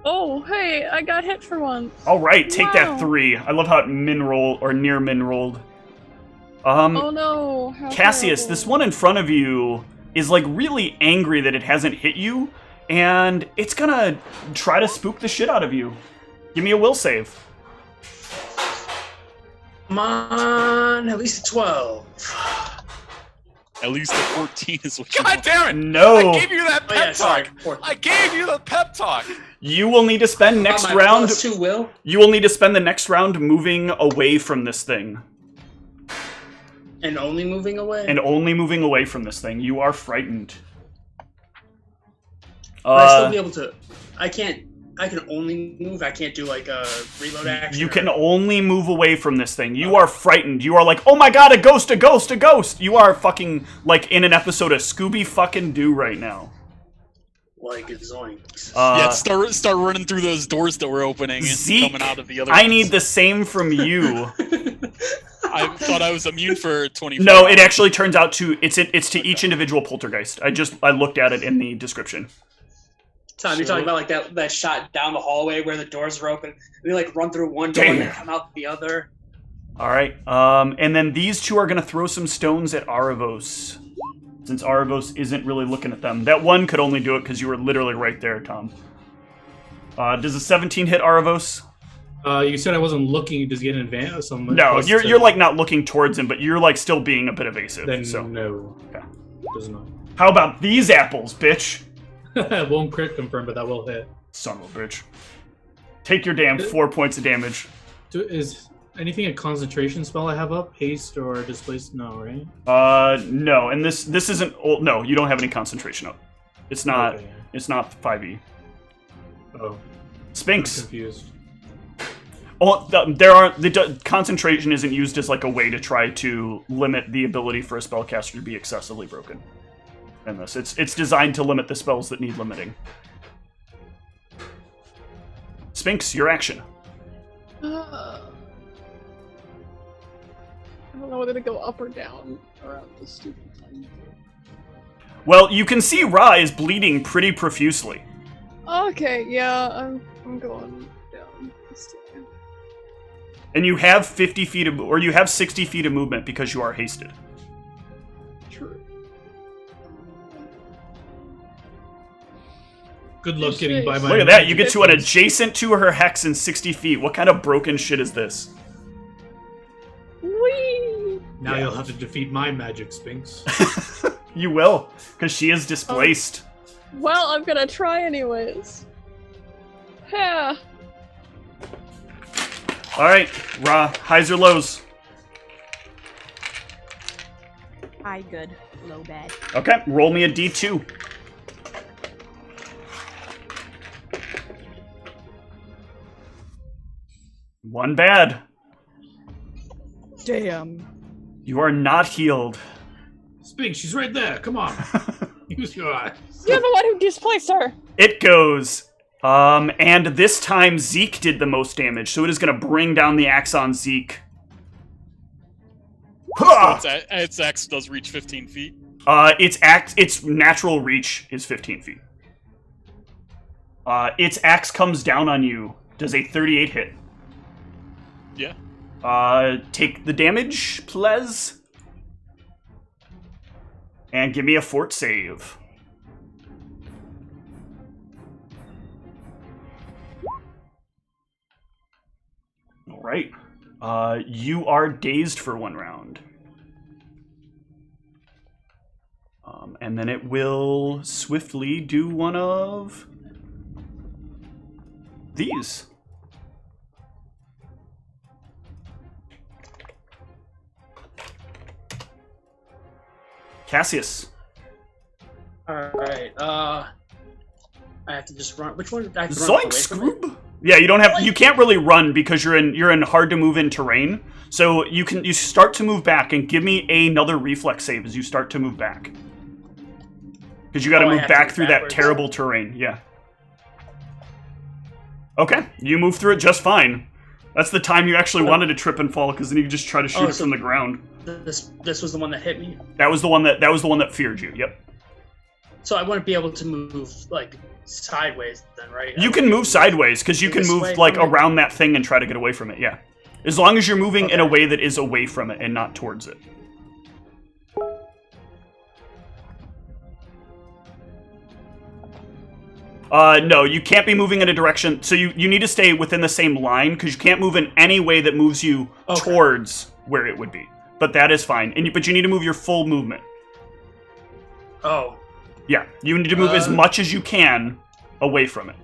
Oh, hey, I got hit for once. All right, take that 3. I love how it min-rolled, or near min-rolled. Oh no. How Cassius, terrible. this one in front of you is like really angry that it hasn't hit you, and it's gonna try to spook the shit out of you. Give me a will save. on, at least a 12. At least a 14 is what you God want. damn it! No. I gave you that pep Sorry, talk. 14. I gave you the pep talk. You will need to spend next My round. +2 will. You will need to spend the next round moving away from this thing. And only moving away. And only moving away from this thing. You are frightened. But I still be able to. I can only move. I can't do like a reload action. You can only move away from this thing. You are frightened. You are like, oh my god, a ghost, a ghost, a ghost. You are fucking like in an episode of Scooby fucking Doo right now. Like zoinks. Yeah, start running through those doors that we're opening and Zeke, coming out of the other I ones. need the same from you. I thought I was immune for 24 No, hours. it actually turns out to it's to each individual poltergeist. I looked at it in the description. Tom, you're talking about like that shot down the hallway where the doors are open. We like run through one door and then come out the other. All right. And then these two are gonna throw some stones at Aravos, since Aravos isn't really looking at them. That one could only do it because you were literally right there, Tom. Does a 17 hit Aravos? You said I wasn't looking. Does he get an advantage? No, you're like not looking towards him, but you're like still being a bit evasive. Then so no. Okay. Does not. How about these apples, bitch? Won't crit confirm, but that will hit. Son of a bitch. Take your damn 4 points of damage. Is anything a concentration spell I have up? Haste or displace? No, right? No, and this isn't. No, you don't have any concentration up. It's not. Okay. It's not 5e. Oh, Sphinx. I'm confused. Oh, the concentration isn't used as like a way to try to limit the ability for a spellcaster to be excessively broken. In this, it's designed to limit the spells that need limiting. Sphinx, your action. I don't know whether to go up or down around this stupid thing. Well, you can see Ra is bleeding pretty profusely. Okay, yeah, I'm going down this way. And you have 50 feet of, or you have 60 feet of movement because you are hasted. True. Good luck getting by my. Look at that, you get to an adjacent to her hex in 60 feet. What kind of broken shit is this? Whee! Now you'll have to defeat my magic, Sphinx. You will, because she is displaced. Well, I'm gonna try anyways. Ha! Alright, Ra, highs or lows? High good, low bad. Okay, roll me a d2. One bad. Damn. You are not healed. Sphinx, she's right there. Come on. Use your eye. You're the one who displaced her! It goes. And this time Zeke did the most damage, so it is going to bring down the axe on Zeke. Its axe does reach 15 feet. Its natural reach is 15 feet. Its axe comes down on you. Does a 38 hit? Yeah. Take the damage, please. And give me a fort save. Alright. You are dazed for 1 round. And then it will swiftly do one of these. Cassius. Alright, I have to just run. Which one? I have to run away Zoink, from it? Scroob. Yeah, you don't have. You can't really run because you're in hard to move in terrain. So you start to move back and give me another reflex save as you start to move back. Because you got to move back through that terrible terrain. Yeah. Okay, you move through it just fine. That's the time you actually wanted to trip and fall, because then you could just try to shoot it from the ground. This was the one that hit me. That was the one that feared you. Yep. So I wouldn't be able to move like sideways then, right? You can move sideways because you can move like around that thing and try to get away from it. Yeah, as long as you're moving in a way that is away from it and not towards it. No, you can't be moving in a direction. So you need to stay within the same line, because you can't move in any way that moves you towards where it would be. But that is fine. But you need to move your full movement. Oh. Yeah, you need to move as much as you can away from it.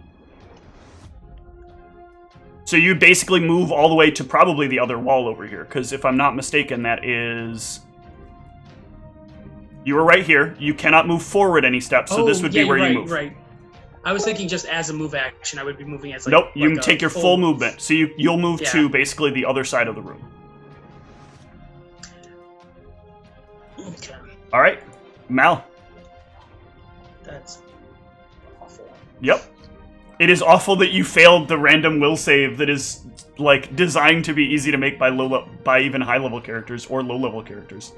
So you basically move all the way to probably the other wall over here, because if I'm not mistaken, that is... You were right here. You cannot move forward any steps, so this would be where you move. Right. I was thinking just as a move action, I would be moving as like... Nope, you like can take your full movement. So you'll move to basically the other side of the room. Okay. All right, Mal. That's awful. Yep. It is awful that you failed the random will save that is like designed to be easy to make by even high-level characters or low-level characters.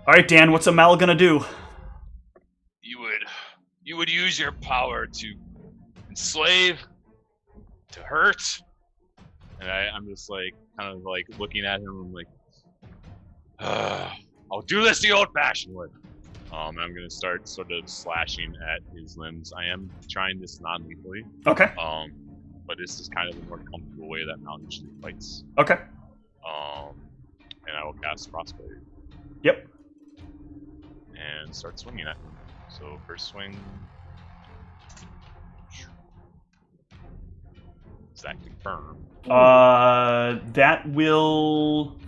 All right, Dan, what's a Mal gonna do? You would use your power to enslave, to hurt, and I'm just like kind of like looking at him. I'm like, I'll do this the old-fashioned way. And I'm gonna start sort of slashing at his limbs. I am trying this non-lethally. Okay. But this is kind of a more comfortable way that Mal usually fights. Okay. And I will cast Frostblade. Yep. And start swinging at him. So first swing. Does that confirm? That will.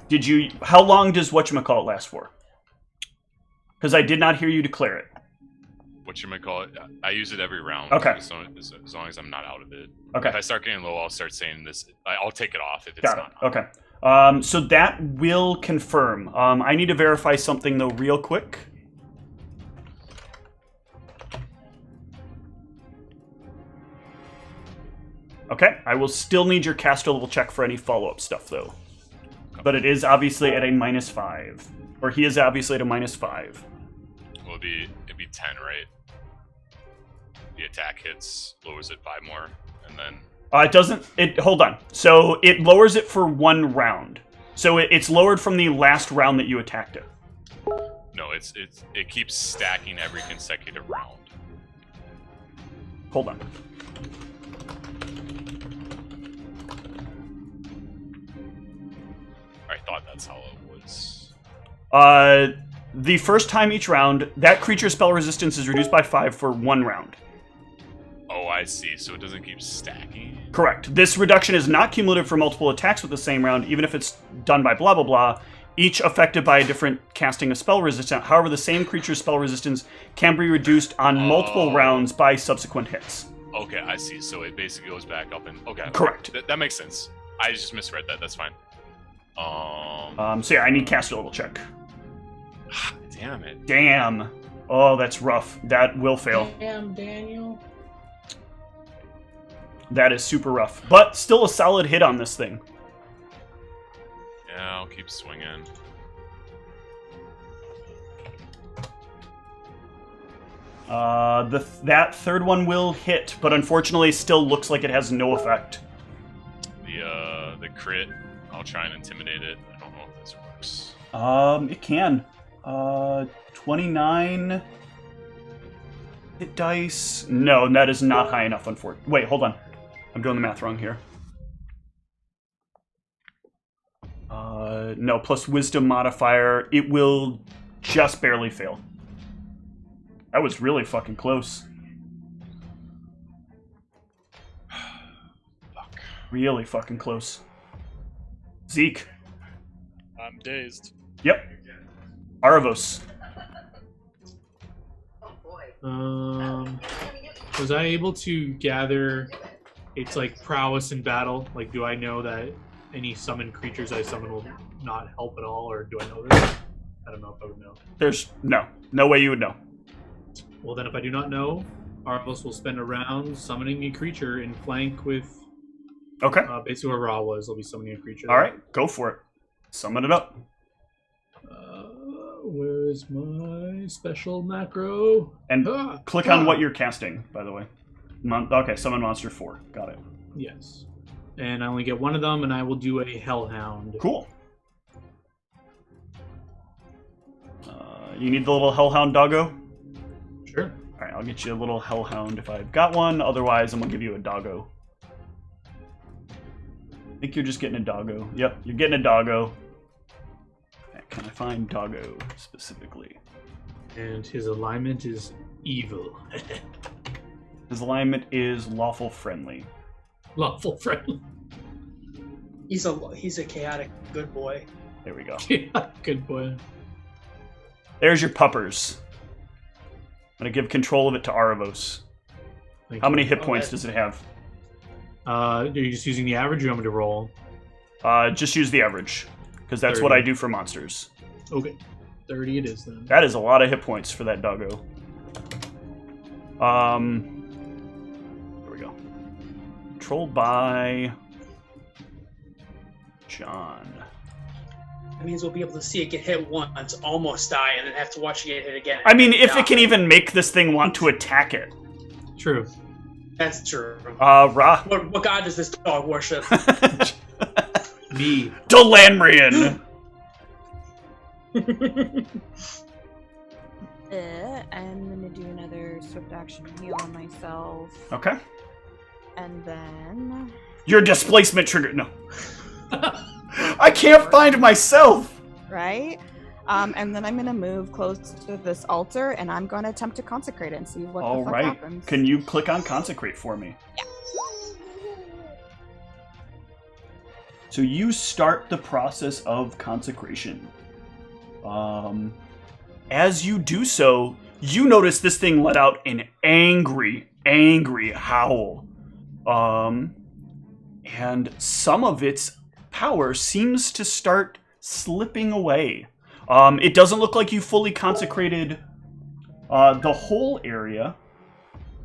Did you? How long does whatchamacallit last for? Because I did not hear you declare it. Whatchamacallit? I use it every round. Okay. As long as I'm not out of it. Okay. If I start getting low, I'll start saying this. I'll take it off if it's Got not. it. Okay. So that will confirm. I need to verify something though, real quick. Okay. I will still need your caster level check for any follow-up stuff though. But it is obviously at a -5. Or he is obviously at a -5. Well, it'd be 10, right? The attack hits, lowers it 5 more, and then... It doesn't... Hold on. So it lowers it for 1 round. So it's lowered from the last round that you attacked it. No, it keeps stacking every consecutive round. Hold on. I thought that's how it was. The first time each round, that creature's spell resistance is reduced by 5 for 1 round. Oh, I see. So it doesn't keep stacking? Correct. This reduction is not cumulative for multiple attacks with the same round, even if it's done by blah blah blah, each affected by a different casting of spell resistance. However, the same creature's spell resistance can be reduced on multiple rounds by subsequent hits. Okay, I see. So it basically goes back up and... Okay. Correct. That makes sense. I just misread that. That's fine. So yeah, I need caster level check. Damn it. Damn. Oh, that's rough. That will fail. Damn, Daniel. That is super rough. But still a solid hit on this thing. Yeah, I'll keep swinging. That third one will hit, but unfortunately still looks like it has no effect. The crit, I'll try and intimidate it. I don't know if this works. It can. 29 hit dice. No, that is not high enough, unfortunately. Wait, hold on. I'm doing the math wrong here. No, plus wisdom modifier. It will just barely fail. That was really fucking close. Fuck. Really fucking close. Zeke. I'm dazed. Yep. Aravos. Was I able to gather its like prowess in battle? Like, do I know that any summoned creatures I summon will not help at all, or do I know this? I don't know if I would know. There's no way you would know. Well, then if I do not know, Aravos will spend a round summoning a creature in flank with... Okay. Basically where Ra was, I'll be summoning a creature. Alright, go for it. Summon it up. Where's my special macro? And click on what you're casting, by the way. Okay, summon monster 4. Got it. Yes. And I only get one of them, and I will do a Hellhound. Cool. You need the little Hellhound doggo? I'll get you a little hellhound if I've got one. Otherwise, I'm gonna give you a doggo. I think you're just getting a doggo. Yep, you're getting a doggo. Can I find doggo specifically? And his alignment is evil. His alignment is lawful friendly. Lawful friendly. He's a chaotic good boy. There we go. Yeah, good boy. There's your puppers. I'm gonna give control of it to Aravos. How many hit points does it have? Are you just using the average or you want me to roll? Just use the average, because that's 30. what I do for monsters. Okay. 30 it is then. That is a lot of hit points for that doggo. There we go. Controlled by John. That means we'll be able to see it get hit once, almost die, and then have to watch it get hit again. I mean, if it can even make this thing want to attack it. True. That's true. Ra. What god does this dog worship? Me. Delanrian! I'm gonna do another swift action heal on myself. Okay. And then... Your displacement trigger. No. I can't find myself! Right? And then I'm gonna move close to this altar, and I'm gonna attempt to consecrate it and see what the fuck happens. Can you click on consecrate for me? Yeah. So you start the process of consecration. As you do so, you notice this thing let out an angry howl. And some of its power seems to start slipping away. It doesn't look like you fully consecrated the whole area,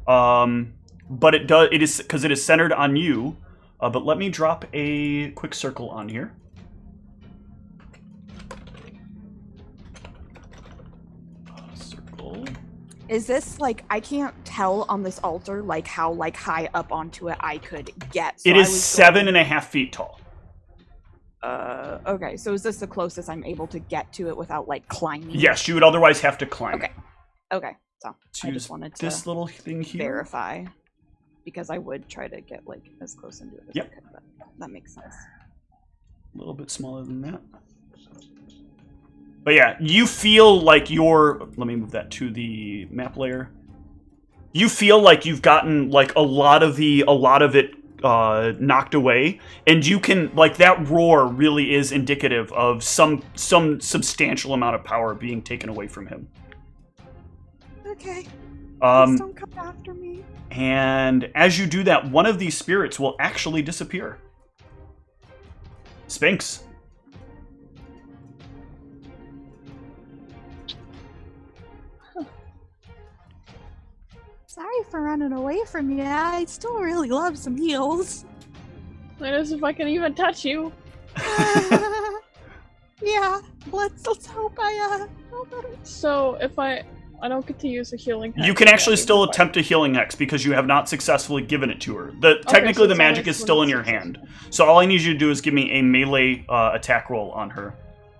but it does. It is because it is centered on you. But let me drop a quick circle on here. Circle. Is this like, I can't tell on this altar like how like high up onto it I could get? So it is 7.5 feet tall. Okay, so is this the closest I'm able to get to it without like climbing? Yes, you would otherwise have to climb. Okay, so I just wanted to this little thing here. verify, because I would try to get like as close into it as I could, but that makes sense. A little bit smaller than that. But yeah, you feel like you're... Let me move that to the map layer. You feel like you've gotten like a lot of it knocked away, and you can, like, that roar really is indicative of some substantial amount of power being taken away from him. Okay. Please don't come after me. And as you do that, one of these spirits will actually disappear. Sphinx. Sorry for running away from you. I still really love some heals. That is if I can even touch you. Yeah, let's hope I So if I don't get to use a healing hex. You can actually still attempt a healing hex because you have not successfully given it to her. Technically, so the magic is still in your hand. So all I need you to do is give me a melee attack roll on her.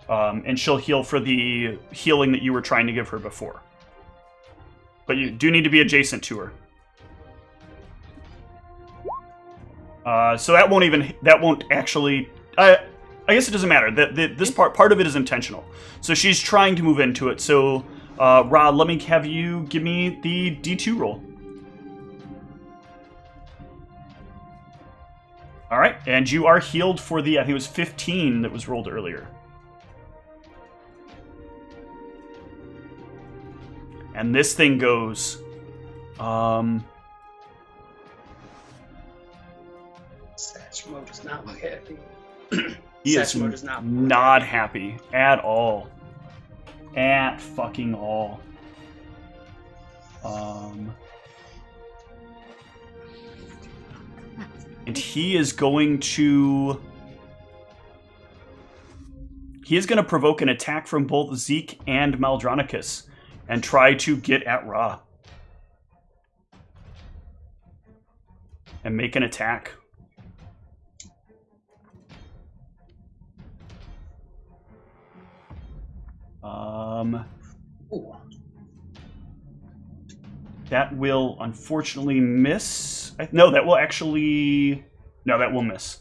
And she'll heal for the healing that you were trying to give her before. But you do need to be adjacent to her. So that won't actually... I guess it doesn't matter. This part of it is intentional. So she's trying to move into it. So, Rod, let me have you give me the D2 roll. All right, and you are healed for the, I think it was 15 that was rolled earlier. And this thing goes, Satch mode does not look happy. He is not happy at all. At fucking all. And he is going to... He is going to provoke an attack from both Zeke and Maldronicus and try to get at Ra. And make an attack. Ooh. That will unfortunately miss. No, that will actually... No, that will miss.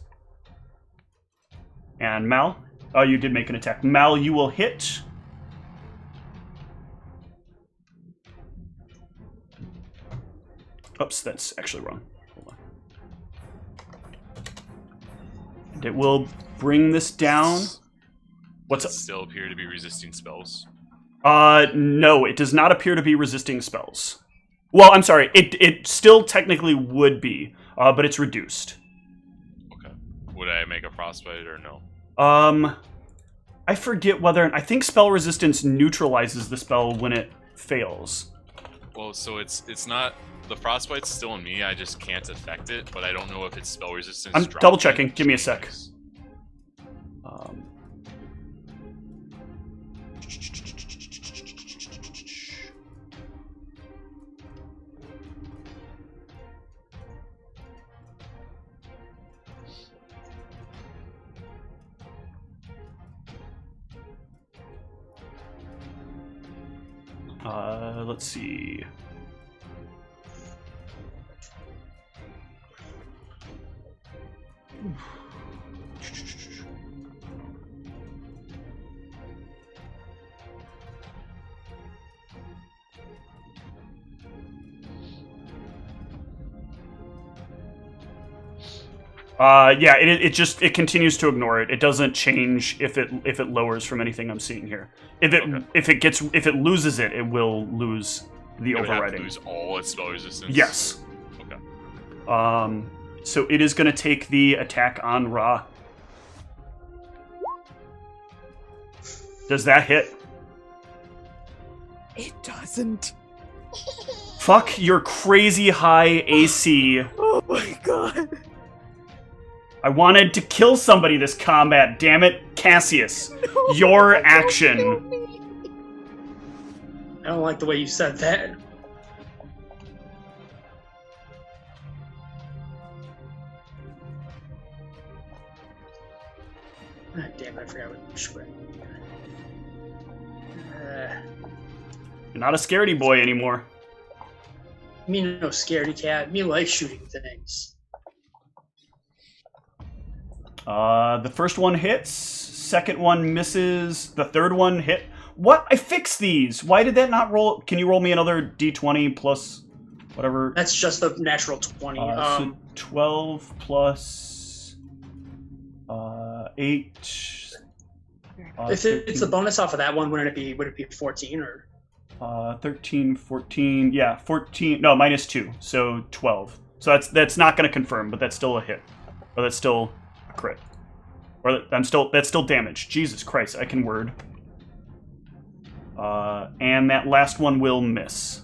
And Mal? Oh, you did make an attack. Mal, you will hit. Oops, that's actually wrong. Hold on. And it will bring this down. What's up? Does it still appear to be resisting spells? No, it does not appear to be resisting spells. Well, I'm sorry, it still technically would be, but it's reduced. Okay. Would I make a frostbite or no? I forget whether... I think spell resistance neutralizes the spell when it fails. Well, so it's not... The frostbite's still in me, I just can't affect it, but I don't know if it's spell resistance. I'm double checking, give me a sec. Let's see. Yeah, it continues to ignore it. It doesn't change if it lowers from anything I'm seeing here. If it loses it, it will lose the overriding. Lose all its spell resistance. Yes. Okay. So it is going to take the attack on Ra. Does that hit? It doesn't. Fuck your crazy high AC. Oh my god. I wanted to kill somebody this combat, damn it. Cassius, No, your don't action. kill me. I don't like the way you said that. Ah, damn it, I forgot what you were. You're not a scaredy boy anymore. Me no scaredy cat. Me like shooting things. The first one hits, second one misses, the third one hit. What? I fixed these! Why did that not roll? Can you roll me another d20 plus whatever? That's just the natural 20. So 12 plus 8. If it's a bonus off of that one, would it be 14 or? 13, 14, yeah, 14, no, minus 2, so 12. So that's not going to confirm, but that's still a hit. Or that's still a crit. Or that's still damage. Jesus Christ, I can word. And that last one will miss.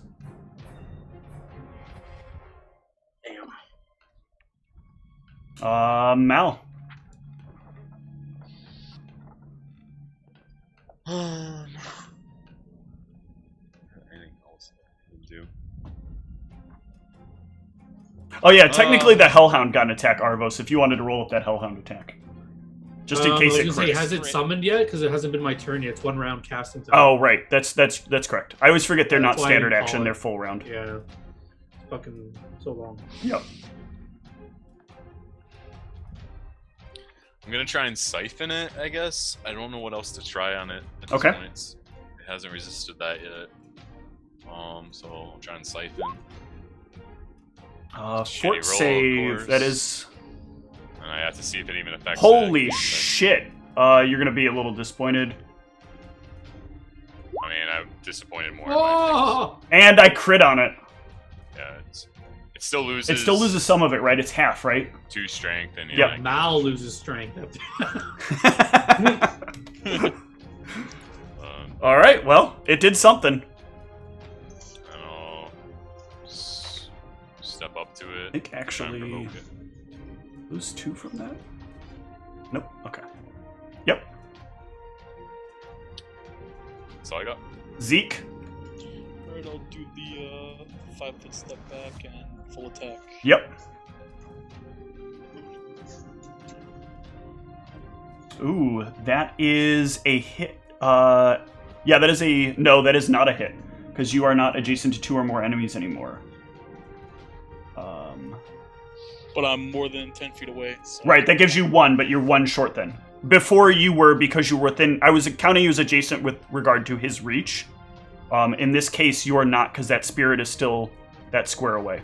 Damn. Mal. Anything else I can do? Oh yeah, technically the Hellhound got an attack, Arvos, if you wanted to roll up that Hellhound attack. Just in case it crits. Has it summoned yet? Because it hasn't been my turn yet. It's 1 round casting time. Oh, right. That's correct. I always forget they're not That's why I standard didn't call action, it. they're full round. Yeah. It's fucking so long. Yep. I'm gonna try and siphon it, I guess. I don't know what else to try on it at this Okay. point. It hasn't resisted that yet. So I'll try and siphon. Shitty roll, Fort of save, course. that is... And I have to see if it even affects Holy it. shit! You're gonna be a little disappointed. I mean, I'm disappointed more in my things. And I crit on it. Yeah, it still loses. It still loses some of it, right? It's half, right? 2 strength, and Yep. Mal loses strength. Alright, well, it did something. I'll step up to it. I think try and actually... provoke it. Lose 2 from that? Nope, okay. Yep. That's all I got. Zeke. Alright, I'll do the 5-foot step back and full attack. Yep. Ooh, that is a hit. Yeah, that is a... No, that is not a hit. because you are not adjacent to 2 or more enemies anymore. But I'm more than 10 feet away. So. Right, that gives you 1, but you're 1 short then. Before you were, because you were within... I was counting you as adjacent with regard to his reach. In this case, you are not, because that spirit is still that square away.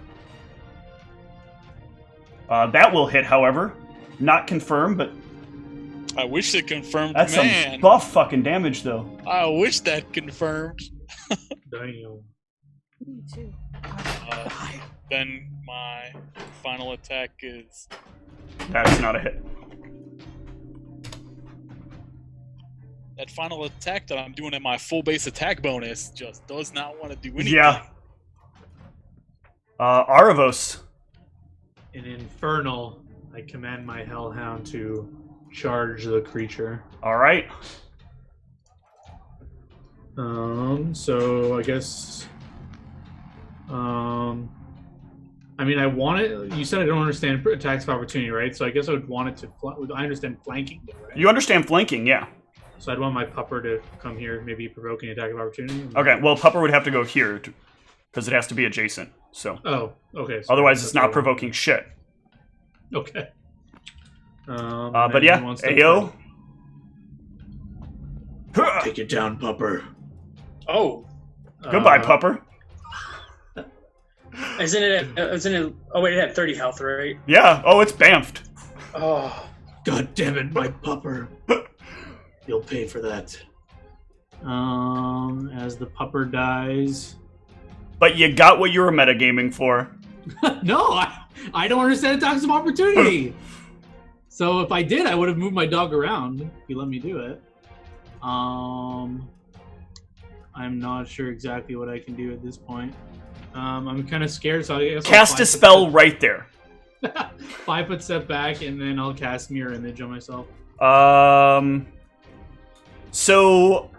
That will hit, however. Not confirmed, but... I wish it confirmed, That's man. some buff fucking damage, though. I wish that confirmed. Damn. Me too. Then my final attack is... That's not a hit. That final attack that I'm doing at my full base attack bonus just does not want to do anything. Yeah. Aravos. In Infernal, I command my Hellhound to charge the creature. All right. So I guess... I mean, I want it... You said I don't understand attacks of opportunity, right? So I guess I would want it to... I understand flanking, though, right? You understand flanking, yeah. So I'd want my pupper to come here, maybe provoking attack of opportunity. Okay, well, pupper would have to go here, because it has to be adjacent, so... Oh, okay. So otherwise, it's not provoking shit. Okay. But yeah, AO. Take it down, pupper. Oh. Goodbye, pupper. Isn't it? Oh wait, it had 30 health, right? Yeah. Oh, it's bamfed. Oh. God damn it, my pupper. You'll pay for that. As the pupper dies. But you got what you were metagaming for. No, I don't understand attacks of opportunity. So if I did, I would have moved my dog around if you let me do it. I'm not sure exactly what I can do at this point. I'm kind of scared, so I guess cast a spell right there. 5 foot step back, and then I'll cast Mirror Image on myself. So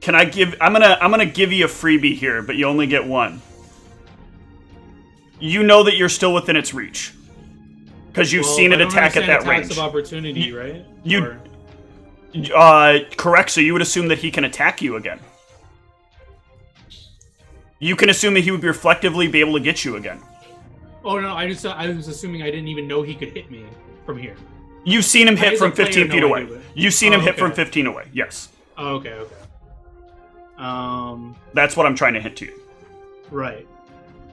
can I give? I'm gonna give you a freebie here, but you only get 1. You know that you're still within its reach because you've seen it attack at that range. Attacks of opportunity, right? Correct. So you would assume that he can attack you again. You can assume that he would reflectively be able to get you again. Oh no, I was assuming I didn't even know he could hit me from here. You've seen him hit from 15 feet away. You've seen him hit from 15 away. Yes. Oh, okay. That's what I'm trying to hint to you. Right.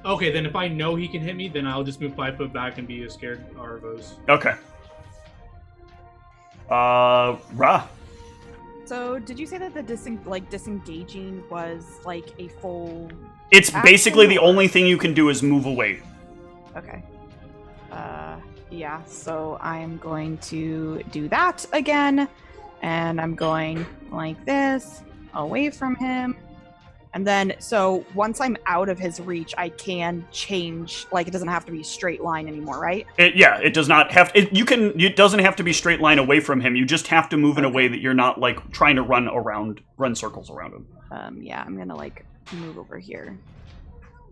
Okay, then if I know he can hit me, then I'll just move 5 foot back and be a scared Arvos. Okay. Ra. So, did you say that the disengaging was like a full? It's basically the only thing you can do is move away. Okay. Yeah. So I'm going to do that again, and I'm going like this away from him. And then, so once I'm out of his reach, I can change. Like, it doesn't have to be a straight line anymore, right? It does not have. It doesn't have to be straight line away from him. You just have to move in a way that you're not like trying to run circles around him. Yeah, I'm gonna like move over here.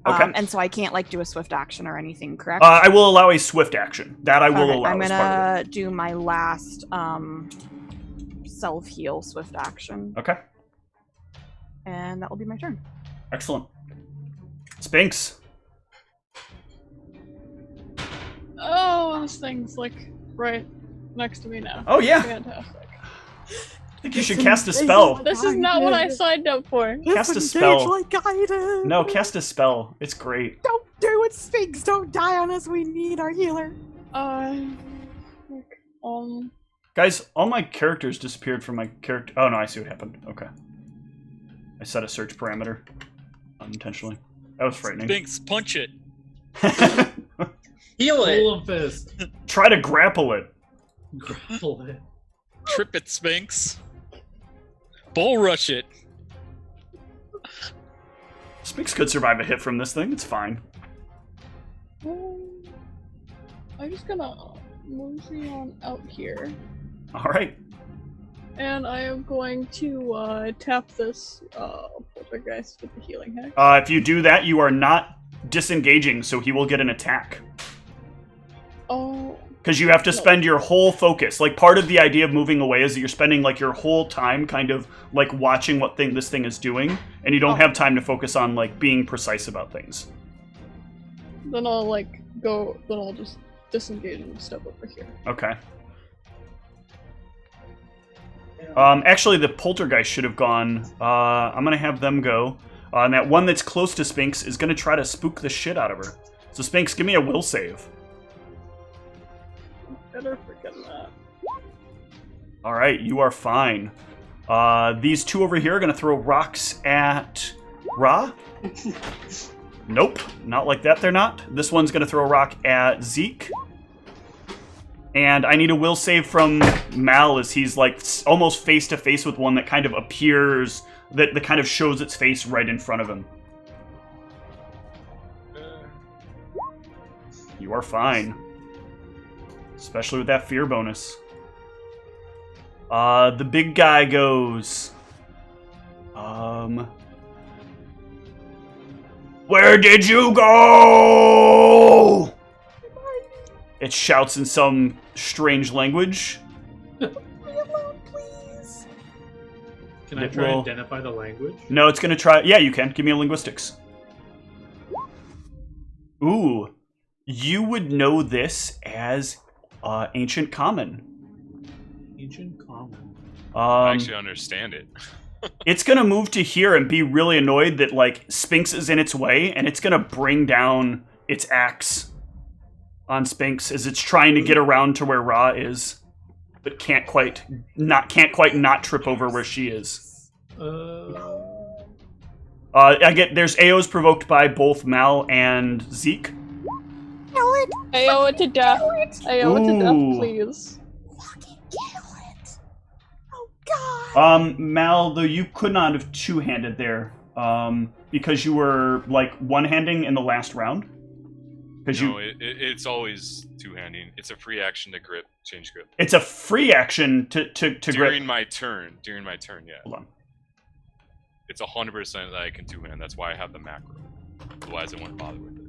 Okay. And so I can't like do a swift action or anything, correct? I will allow a swift action. That I will allow. I'm gonna do my last self-heal swift action. Okay. And that will be my turn. Excellent. Sphinx. Oh, this thing's like right next to me now. Oh yeah. Fantastic. I think you should cast a spell. This is not what I signed up for. Cast a spell. Like guidance. No, cast a spell. It's great. Don't do it, Sphinx. Don't die on us. We need our healer. Guys, all my characters disappeared from my character. Oh no, I see what happened. Okay. I set a search parameter unintentionally. That was frightening. Sphinx, punch it. Heal it. Pull him fist. Try to grapple it. Grapple it. Trip it, Sphinx. Bull rush it. Sphinx could survive a hit from this thing. It's fine. I'm just gonna mosey on out here. All right. And I am going to tap this poltergeist with the healing hex. If you do that, you are not disengaging, so he will get an attack. Oh, Because you have to spend your whole focus. Like, part of the idea of moving away is that you're spending, like, your whole time kind of, like, watching what this thing is doing, and you don't have time to focus on, like, being precise about things. Then I'll, like, then I'll just disengage and step over here. Okay. Actually, the poltergeist should have gone. I'm gonna have them go. And that one that's close to Sphinx is gonna try to spook the shit out of her. So, Sphinx, give me a will save. Better forget that. Alright, you are fine. These two over here are going to throw rocks at Ra. Nope, not like that they're not. This one's going to throw a rock at Zeke. And I need a will save from Mal as he's like almost face to face with one that kind of appears, that kind of shows its face right in front of him. You are fine. Especially with that fear bonus. The big guy goes... Where did you go? It shouts in some strange language. Leave me alone, please. Can I try and identify the language? No, it's gonna try... Yeah, you can. Give me a linguistics. Ooh. You would know this as... Ancient Common. Ancient Common. I actually understand it. It's gonna move to here and be really annoyed that, like, Sphinx is in its way, and it's gonna bring down its axe on Sphinx as it's trying to get around to where Ra is, but can't quite not trip over where she is. There's AOs provoked by both Mal and Zeke. AO it to death. AO it to death, please. Fucking kill it. Oh god. Mal, though you could not have two-handed there, because you were like one-handing in the last round. No, it's always two-handing. It's a free action to grip, change grip. It's a free action to grip. During my turn, yeah. Hold on. It's 100% that I can two-hand. That's why I have the macro. Otherwise, I wouldn't bother with it.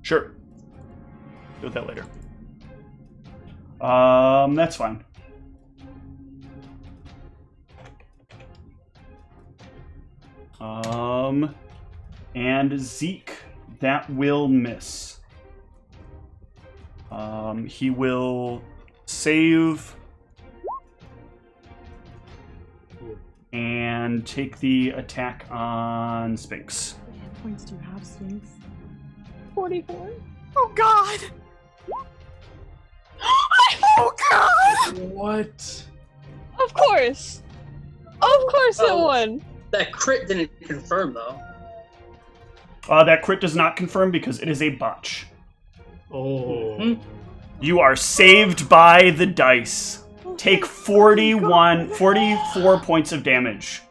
Sure. Do that later. That's fine. And Zeke, that will miss. He will save and take the attack on Sphinx. How many hit points do you have, Sphinx? 44. Oh god! Oh god! What? Of course! Of course it won! That crit didn't confirm, though. That crit does not confirm because it is a botch. Oh. You are saved by the dice. Take 44 points of damage.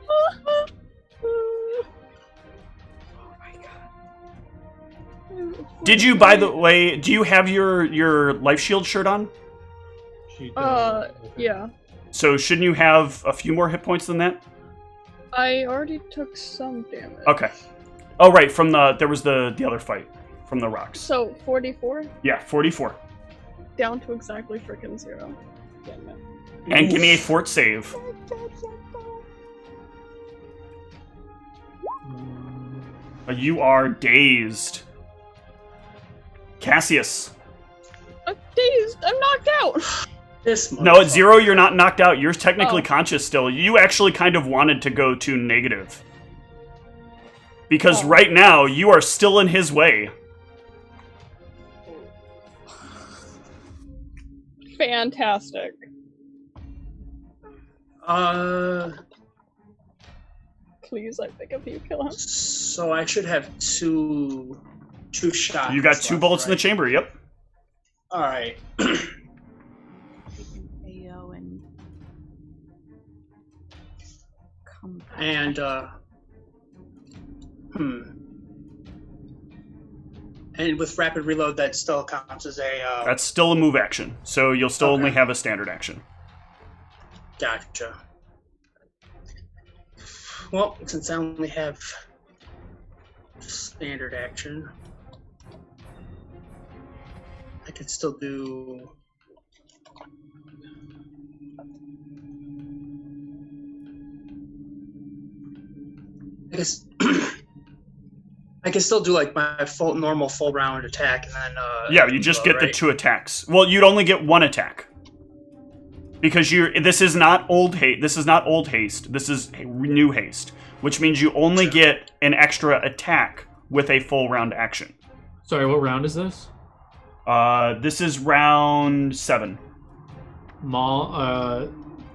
Oh my god. Did you, by the way, do you have your life shield shirt on? Yeah. So shouldn't you have a few more hit points than that? I already took some damage. Okay. Oh, right, from there was the other fight from the rocks. So, 44? Yeah, 44. Down to exactly frickin' 0. Damn it. And give me a fort save. You are dazed. Cassius. I'm dazed. I'm knocked out. No, at 0, you're not knocked out. You're technically conscious still. You actually kind of wanted to go to negative. Because right now, you are still in his way. Fantastic. Please, I beg of you, kill him. So I should have two shots. You got 2 bullets in the chamber, yep. Alright. AO and come back. And, And with rapid reload, that still counts as a... That's still a move action, so you'll still only have a standard action. Gotcha. Well, since I only have standard action. I can still do. I guess I can still do like my normal full round attack, and then. Yeah, you just get the 2 attacks. Well, you'd only get 1 attack because this is not old haste. This is not old haste. This is new haste, which means you only get an extra attack with a full round action. Sorry, what round is this? This is round 7.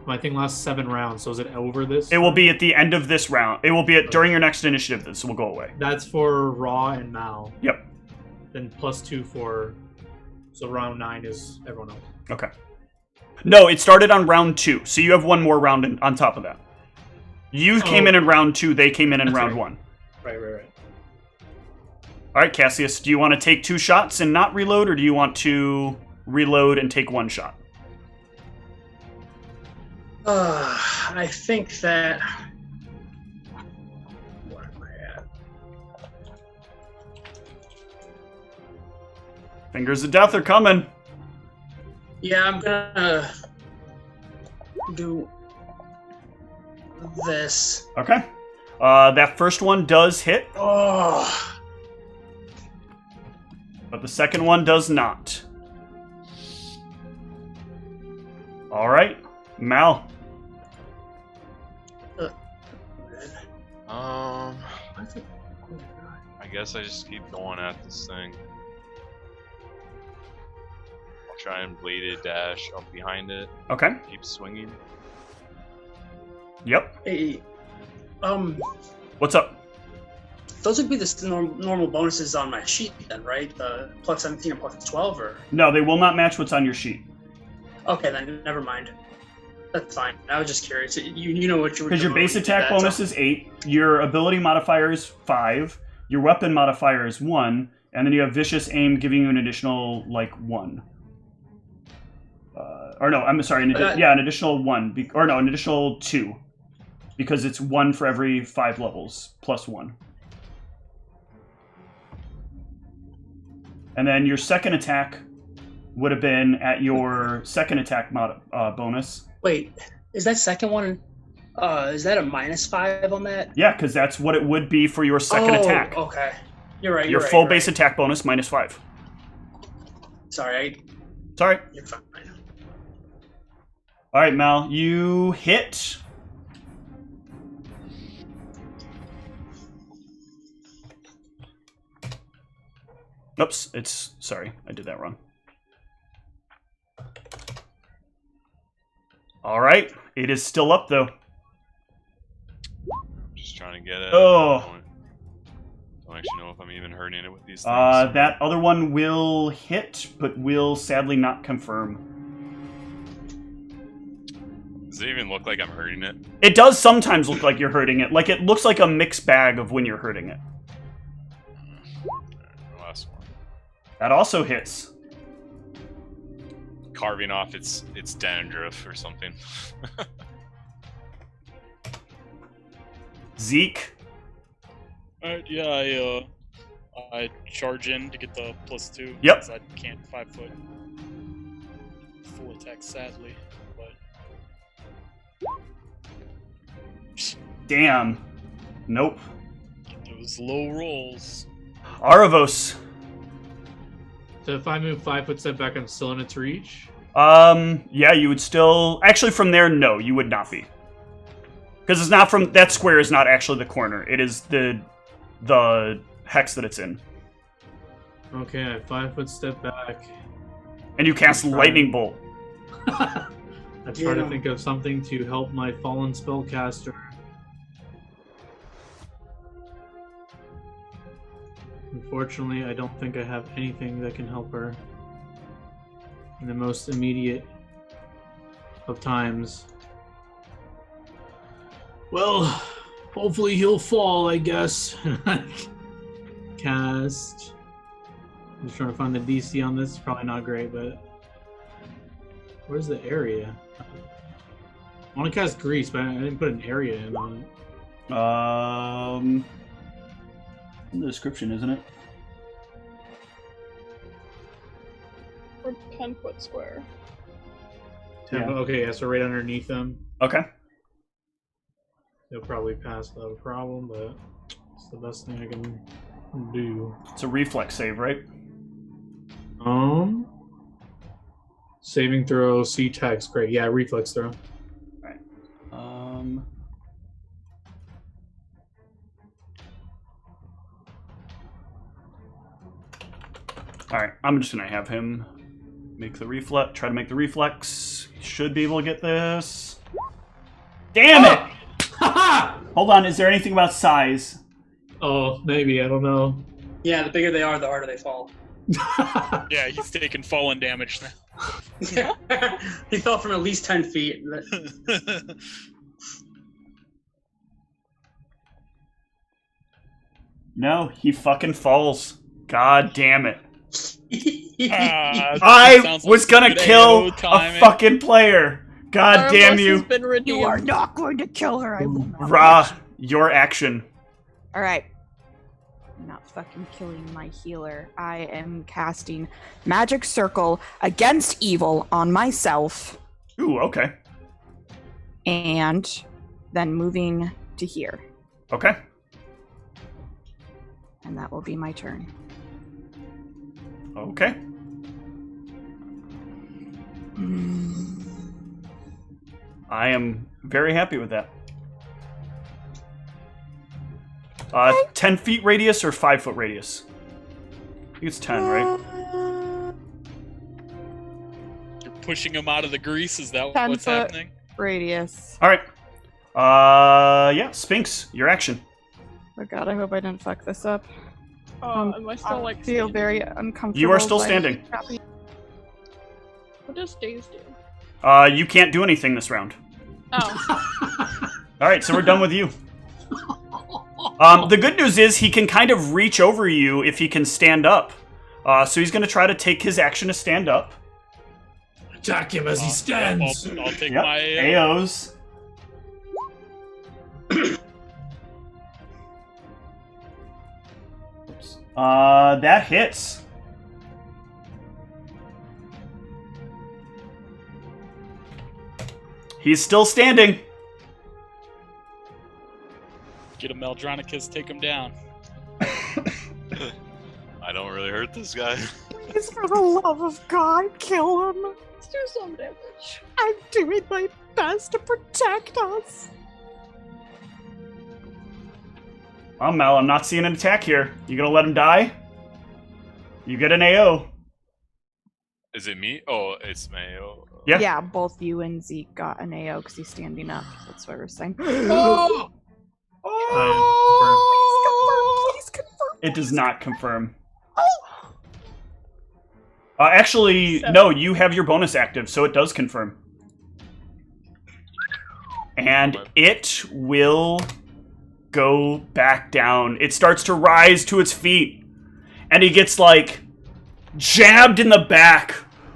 My thing lasts 7 rounds, so is it over this? It will be at the end of this round. It will be during your next initiative. This will go away. That's for Raw and Mal. Yep. Then +2 for... So round 9 is everyone else. Okay. No, it started on round 2, so you have 1 more round on top of that. You came in round 2, they came in round 1. Right. All right, Cassius, do you want to take 2 shots and not reload, or do you want to reload and take 1 shot? I think that. Where am I at? Fingers of death are coming. Yeah, I'm gonna do this. Okay. That first one does hit. Oh. But the second one does not. All right, Mal. I guess I just keep going at this thing. I'll try and bladed dash up behind it. Okay. Keep swinging. Yep. Hey, What's up? those would be the normal bonuses on my sheet then, right? The plus 17 and plus 12, or? No, they will not match what's on your sheet. Okay, then never mind. That's fine. I was just curious. You know what you're. Because your base attack bonus is 8, your ability modifier is 5, your weapon modifier is 1, and then you have vicious aim, giving you an additional 1. Or no, I'm sorry. An additional 1, an additional 2, because it's 1 for every 5 levels plus 1. And then your second attack would have been at your second attack bonus. Wait, is that second one? Is that a -5 on that? Yeah, because that's what it would be for your second attack. Okay, you're right. Your full base attack bonus -5. Sorry. Sorry. You're fine. All right, Mal, you hit. Oops, sorry, I did that wrong. All right, it is still up though. Just trying to get it. Oh. Don't actually know if I'm even hurting it with these things. That other one will hit, but will sadly not confirm. Does it even look like I'm hurting it? It does sometimes look like you're hurting it. Like, it looks like a mixed bag of when you're hurting it. Last one. That also hits. Carving off its dandruff or something. Zeke. Yeah, I charge in to get the +2. Yep. Because I can't 5-foot full attack, sadly. But Damn. Nope. get those low rolls. Aravos. So if I move 5 foot step back, I'm still in its reach? Yeah, you would still... Actually, from there, no, you would not be. Because it's not from... That square is not actually the corner. It is the hex that it's in. Okay, I 5 foot step back. And you cast Lightning Bolt. I try to think of something to help my fallen spellcaster. Unfortunately, I don't think I have anything that can help her in the most immediate of times. Well, hopefully he'll fall, I guess. Cast. I'm just trying to find the DC on this. It's probably not great, but where's the area? I want to cast Grease, but I didn't put an area in on it. In the description, isn't it? Or 10-foot square. Yeah. Okay, yeah, so right underneath them. Okay. They'll probably pass without a problem, but it's the best thing I can do. It's a reflex save, right? Saving throw, C text, great. Yeah, reflex throw. Alright. Alright, I'm just gonna have him make the reflex, try to make the reflex. Should be able to get this. Damn it! Hold on, is there anything about size? Oh, maybe, I don't know. Yeah, the bigger they are, the harder they fall. Yeah, he's taking fallen damage now. He fell from at least 10 feet. No, he fucking falls. God damn it. I I was gonna kill a fucking player. God Our damn bus has you. been redeemed. You are not going to kill her. I will not. Ra, your action. All right. I'm not fucking killing my healer. I am casting Magic Circle against evil on myself. Ooh, okay. And then moving to here. Okay. And that will be my turn. Okay. I am very happy with that. 10 feet radius or 5 foot radius? I think it's 10, right? You're pushing him out of the grease. Is that 10 what's foot happening? radius. All right. Yeah, Sphinx, your action. Oh god, I hope I didn't fuck this up. Am I still I like feel standing? very uncomfortable. You are still by- standing. What does days do? You can't do anything this round. Oh. All right, so we're done with you. The good news is he can kind of reach over you if he can stand up. So he's going to try to take his action to stand up. Attack him as he stands. I'll take Yep, my AOs. Oops. That hits. He's still standing. Get him, Meldronicus. Take him down. I don't really hurt this guy. Please, for the love of God, kill him. Let's do some damage. I'm doing my best to protect us. Well, Mel, I'm not seeing an attack here. You gonna let him die? You get an AO. Is it me? Oh, it's Mayo. Yeah. Yeah, both you and Zeke got an AO because he's standing up. That's what we're saying. Oh! Please confirm. It does not confirm. Actually, no, you have your bonus active, so it does confirm. And it will go back down. It starts to rise to its feet. And he gets, like, jabbed in the back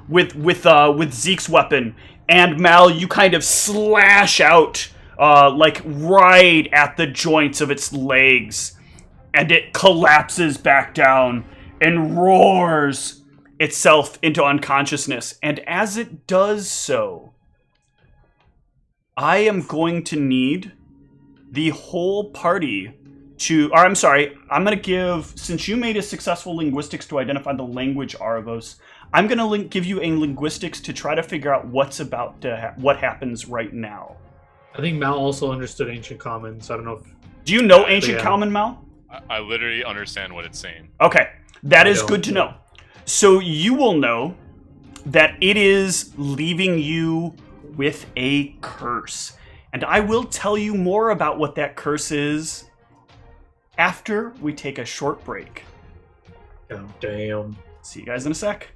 with Zeke's weapon. And Mal, you kind of slash out, like, right at the joints of its legs. And it collapses back down and roars itself into unconsciousness. And as it does so, I am going to need the whole party to... Or, I'm sorry, I'm going to give... Since you made a successful linguistics to identify the language Arvos, I'm going to give you a linguistics to try to figure out what's about to... what happens right now. I think Mal also understood Ancient Common, so I don't know if... Do you know Ancient Common, Mal? I literally understand what it's saying. Okay, that is good to know. So you will know that it is leaving you with a curse. And I will tell you more about what that curse is after we take a short break. Oh, damn. See you guys in a sec.